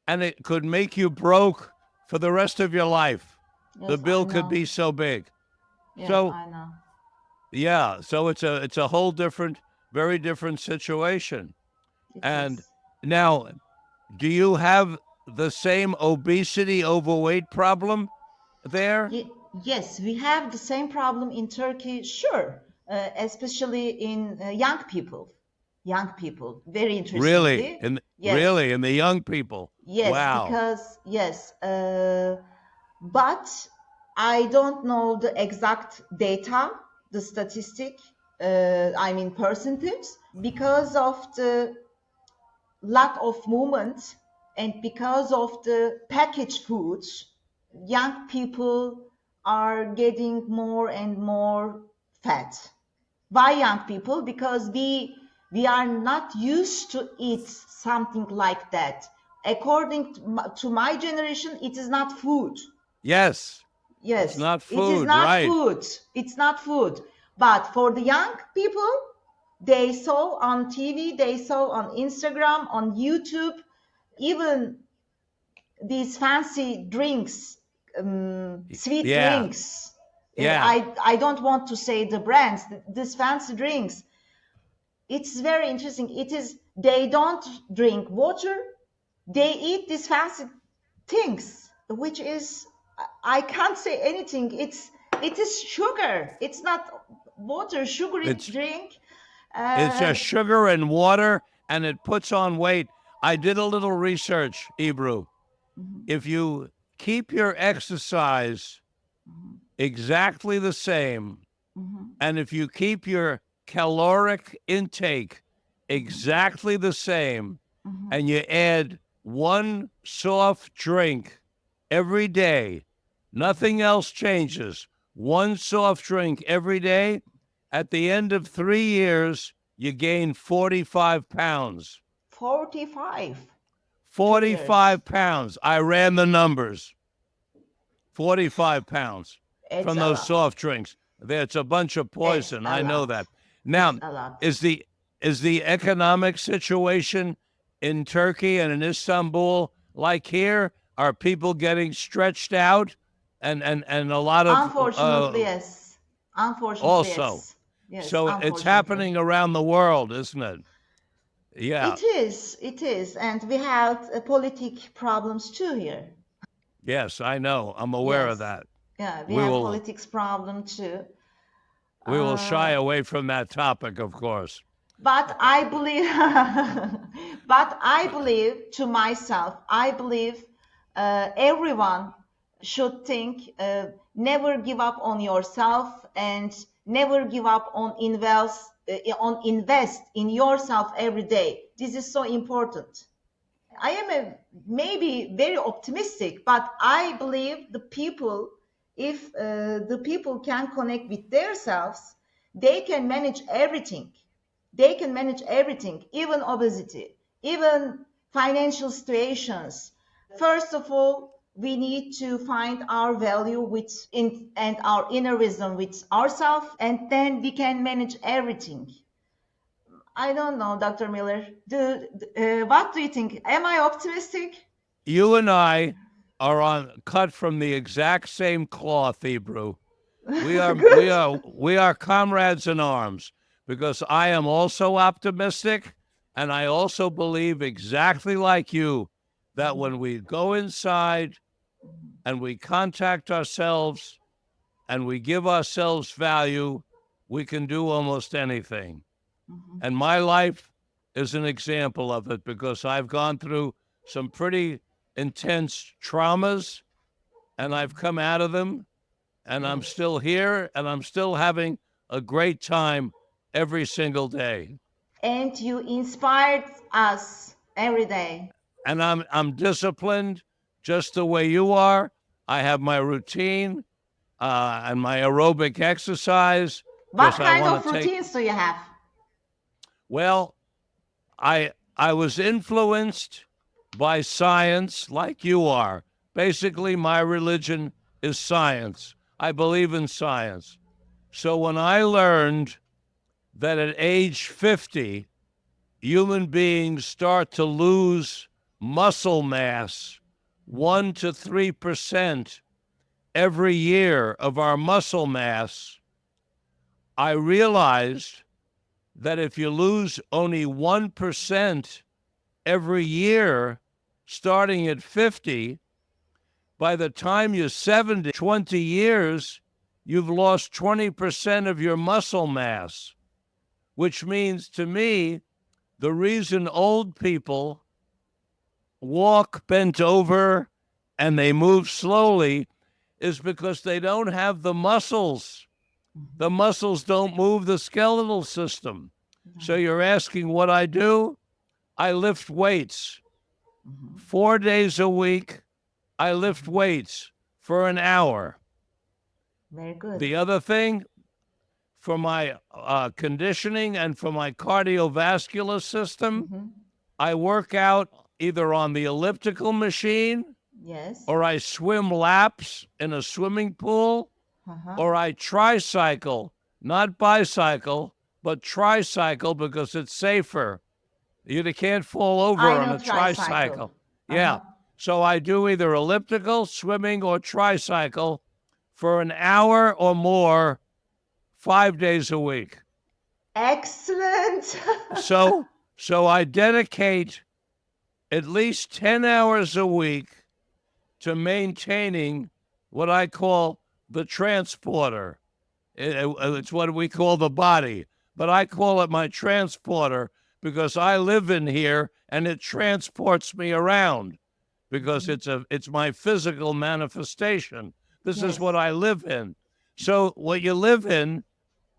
and it could make you broke for the rest of your life. The Yes, I bill could know. be so big. Yes, So, I know. yeah, so it's a whole different, very different situation. It And is. now, do you have the same obesity, overweight problem there? Yes, we have the same problem in Turkey, sure, especially in young people. Young people, very Really? interestingly. And Yes, really, and the young people. yes, Wow. because, yes, but I don't know the exact data, the statistic, I mean percentage, because of the lack of movement and because of the packaged foods, young people are getting more and more fat. Why young people? Because we are not used to eat something like that. According to my generation, it is not food. Yes, it's Yes, not it is food, not right? food. It's not food. But for the young people, they saw on TV, they saw on Instagram, on YouTube, even these fancy drinks, sweet Yeah, drinks. yeah. I don't want to say the brands. These fancy drinks. It's very interesting. It is they don't drink water. They eat these fancy things, which is I can't say anything. It is sugar. It's not water, sugary It's drink. it's Uh, just sugar and water, and it puts on weight. I did a little research, Ebru. mhm, If you keep your exercise mhm, exactly the same, mhm, and if you keep your caloric intake mhm, exactly the same, mhm, and you add one soft drink every day, nothing else changes. One soft drink every day, at the end of 3 years, you gain 45 pounds. 45, 2 years. 45 pounds. I ran the numbers. 45 pounds It's from a those lot. soft drinks. It's a bunch of It's poison. a I know lot. that. It's Now, a lot. is the is the economic situation in Turkey and in Istanbul like here? Are people getting stretched out, and a lot of Unfortunately, yes. Unfortunately, also? yes. Yes, So it's unfortunately. happening around the world, isn't it? Yeah. It is. And we have politic problems too here. Yes, I know. I'm aware of Yes. that. Yeah, we We have will politics problem too. we will shy Uh, away from that topic, of course. but I believe, but I believe to myself, I believe everyone should think, never give up on yourself and never give up on invest in yourself every day. This is so important. I am maybe very optimistic, but I believe the people, if the people can connect with themselves, they can manage everything. They can manage everything, even obesity, even financial situations. First of all, we need to find our value and our inner wisdom with ourselves, and then we can manage everything. I don't know, Dr. Miller. What do you think? Am I optimistic? You and I are on cut from the exact same cloth, Hebrew. We are we Good. are we are comrades in arms because I am also optimistic and I also believe exactly like you that when we go inside and we contact ourselves and we give ourselves value, we can do almost anything. Mhm. And my life is an example of it because I've gone through some pretty intense traumas and I've come out of them and I'm Yes. still here and I'm still having a great time every single day. And you inspired us every day. And I'm disciplined just the way you are. I have my routine and my aerobic exercise What because I kind want of to take. routines do you have? Well, I was influenced by science like you are. Basically, my religion is science. I believe in science. So when I learned that at age 50, human beings start to lose muscle mass 1 to 3% every year of our muscle mass, I realized that if you lose only 1% every year, starting at 50, by the time you're 70, 20 years, you've lost 20% of your muscle mass, which means to me, the reason old people walk bent over and they move slowly is because they don't have the muscles. The muscles don't move the skeletal system. So you're asking what I do? I lift weights. 4 days a week, I lift weights for an hour. Very good. The other thing, for my conditioning and for my cardiovascular system, I work out either on the elliptical machine, Yes. or I swim laps in a swimming pool, or I tricycle, not bicycle, but tricycle because it's safer. You can't fall over I on know a tricycle. tricycle. Yeah. So I do either elliptical, swimming, or tricycle for an hour or more, 5 days a week. Excellent. So I dedicate at least 10 hours a week to maintaining what I call the transporter. It's what we call the body, but I call it my transporter because I live in here and it transports me around because it's my physical manifestation. This is Yes. what I live in. So what you live in,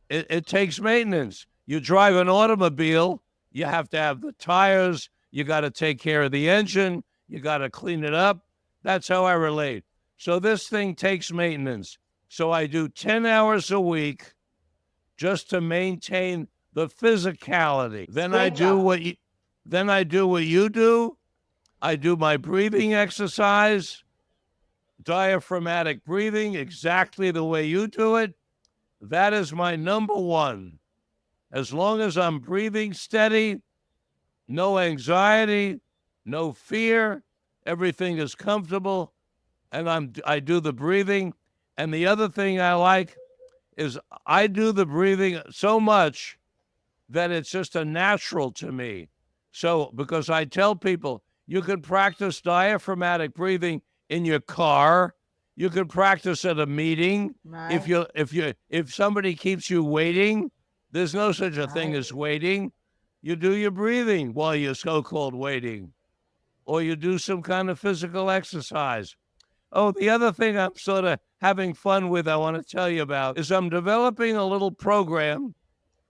it takes maintenance. You drive an automobile, you have to have the tires, you got to take care of the engine, you got to clean it up. That's how I relate. So this thing takes maintenance. So I do 10 hours a week just to maintain the physicality. Then I Great do job. what you do. I do my breathing exercise, diaphragmatic breathing, exactly the way you do it. That is my number one. As long as I'm breathing steady, no anxiety, no fear, everything is comfortable, and I do the breathing. And the other thing I like is I do the breathing so much that it's just a natural to me. So because I tell people you can practice diaphragmatic breathing in your car, you can practice at a meeting. Right. If somebody keeps you waiting, there's no such a thing as waiting. You do your breathing while you're so-called waiting, or you do some kind of physical exercise. Oh, the other thing I'm sort of having fun with, I want to tell you about, is I'm developing a little program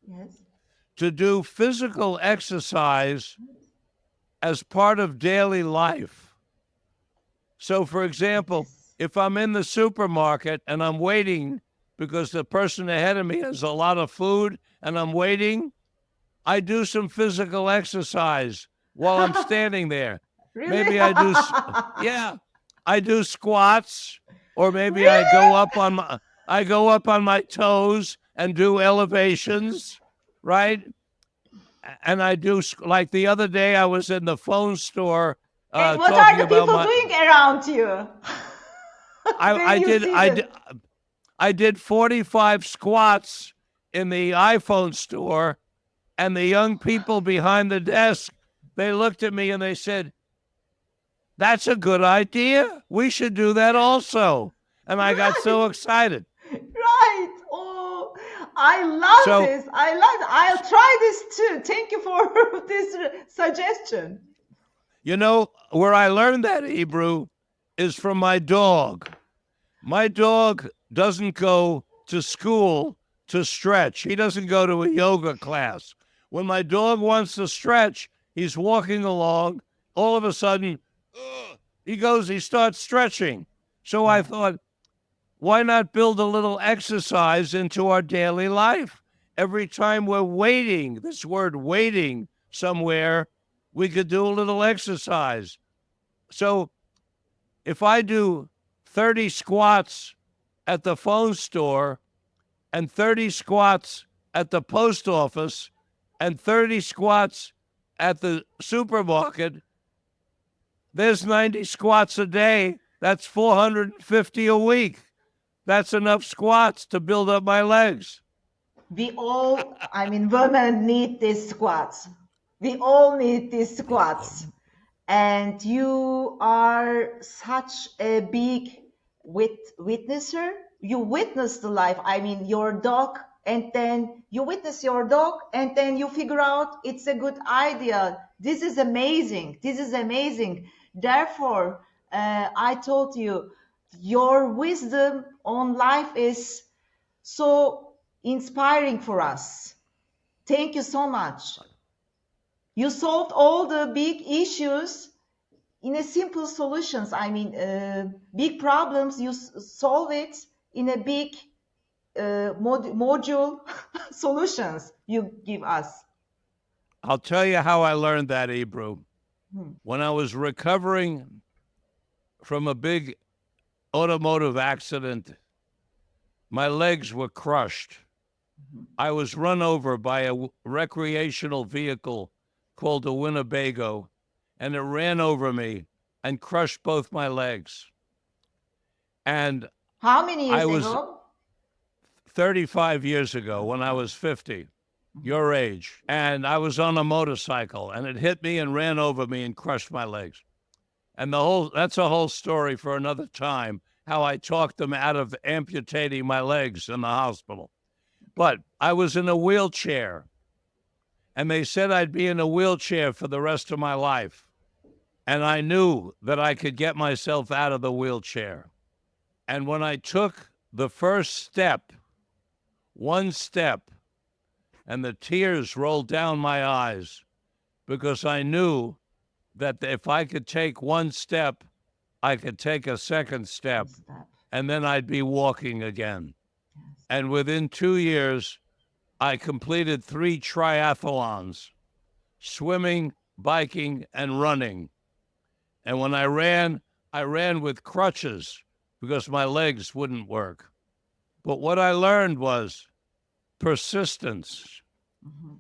Yes. to do physical exercise as part of daily life. So, for example, Yes. if I'm in the supermarket and I'm waiting because the person ahead of me has a lot of food and I'm waiting, I do some physical exercise while I'm standing there. Really? Maybe yeah, I do squats, or maybe Really? I go up on my toes and do elevations, right? And I do, like the other day, I was in the phone store And what are talking the about people my. doing around you when I you did see them? I did 45 squats in the iPhone store, and the young people behind the desk, they looked at me and they said, "That's a good idea. We should do that also." And I got so Right. excited. Right. Oh, I love So, this. I love it. I'll try this too. Thank you for this suggestion. where I learned that, Ebru, is from my dog. My dog doesn't go to school to stretch. He doesn't go to a yoga class. When my dog wants to stretch, he's walking along. All of a sudden, he starts stretching. So I thought, why not build a little exercise into our daily life? Every time we're waiting, this word waiting somewhere, we could do a little exercise. So if I do 30 squats at the phone store and 30 squats at the post office and 30 squats at the supermarket, there's 90 squats a day. That's 450 a week. That's enough squats to build up my legs. We all, I mean, women need these squats. We all need these squats. And you are such a big witnesser. You witness the life. I mean, your dog, and then you witness your dog, and then you figure out it's a good idea. This is amazing. This is amazing. Therefore, I told you, your wisdom on life is so inspiring for us. Thank you so much. You solved all the big issues in a simple solutions. I mean, big problems, you solve it in a big module solutions you give us. I'll tell you how I learned that, Ebru. When I was recovering from a big automotive accident, my legs were crushed. I was run over by a recreational vehicle called a Winnebago, and it ran over me and crushed both my legs. And How many I years was ago? 35 years ago when I was 50, your age. And I was on a motorcycle and it hit me and ran over me and crushed my legs. And that's a whole story for another time, how I talked them out of amputating my legs in the hospital. But I was in a wheelchair and they said I'd be in a wheelchair for the rest of my life. And I knew that I could get myself out of the wheelchair. And when I took the first step, one step, and the tears rolled down my eyes because I knew that if I could take one step, I could take a second step, and then I'd be walking again. Yes. And within 2 years, I completed 3 triathlons, swimming, biking, and running. And when I ran with crutches because my legs wouldn't work. But what I learned was persistence.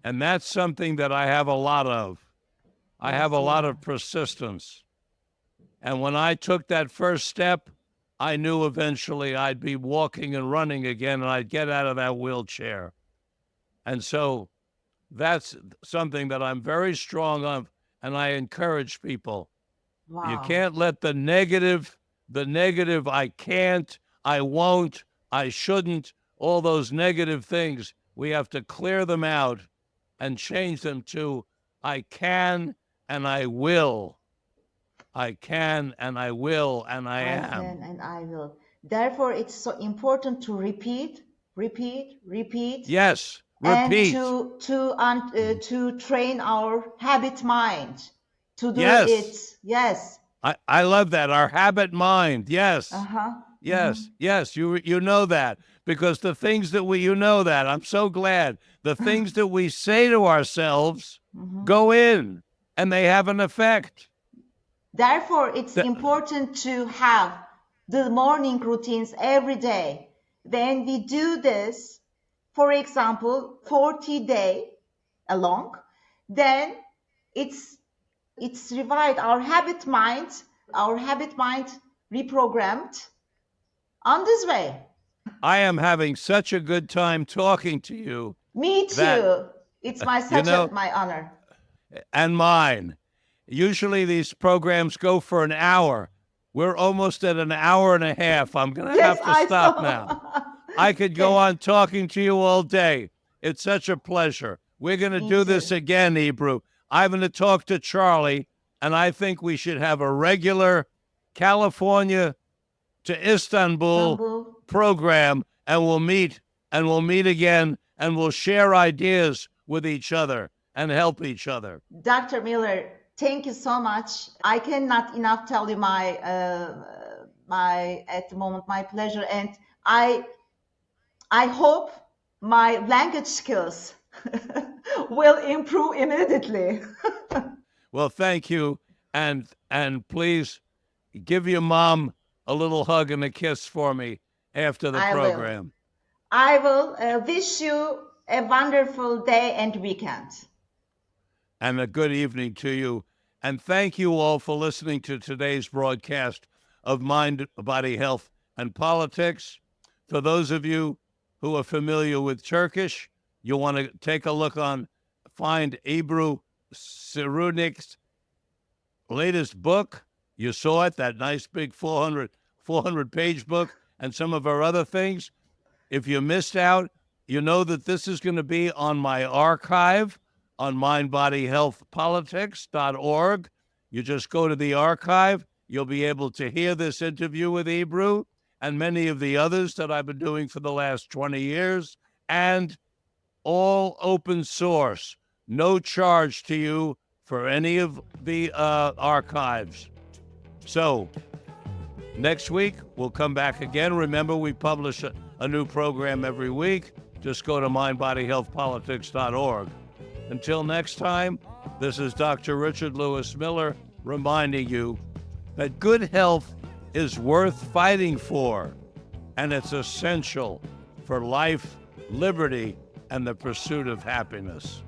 And that's something that I have a lot of. I have a lot of persistence. And when I took that first step, I knew eventually I'd be walking and running again and I'd get out of that wheelchair. And so that's something that I'm very strong on, and I encourage people. Wow. You can't let the negative, I can't, I won't, I shouldn't, all those negative things, we have to clear them out and change them to I can and I will. I can and I will and I am. I can and I will. Therefore, it's so important to repeat. Yes, repeat. And to train our habit mind to do Yes. it. Yes. I love that. Our habit mind. Yes. Uh-huh. Yes. Yes. You know that because the things that you know that. I'm so glad. The things that we say to ourselves go in and they have an effect. Therefore, it's important to have the morning routines every day. When we do this, for example, 40 day along, then it's revived our habit mind reprogrammed on this way. I am having such a good time talking to you. Me too. It's my my honor. And mine. Usually these programs go for an hour. We're almost at an hour and a half. I'm going to have to stop now. I could go on talking to you all day. It's such a pleasure. We're going to do this again, Ebru. I'm going to talk to Charlie, and I think we should have a regular California to Istanbul program, and we'll meet again, and we'll share ideas with each other and help each other. Dr. Miller, thank you so much. I cannot enough tell you my at the moment my pleasure, and I hope my language skills will improve immediately. Well, thank you. And please give your mom a little hug and a kiss for me after the I will. program. I will wish you a wonderful day and weekend. And a good evening to you. And thank you all for listening to today's broadcast of Mind, Body, Health, and Politics. For those of you who are familiar with Turkish, you want to take a look find Ebru Sinik's latest book. You saw it, that nice big 400 page book, and some of her other things. If you missed out, you know that this is going to be on my archive on mindbodyhealthpolitics.org. You just go to the archive. You'll be able to hear this interview with Ebru and many of the others that I've been doing for the last 20 years, and all open source, no charge to you for any of the archives. So next week, we'll come back again. Remember, we publish a new program every week. Just go to mindbodyhealthpolitics.org. Until next time, this is Dr. Richard Lewis Miller reminding you that good health is worth fighting for, and it's essential for life, liberty, and the pursuit of happiness.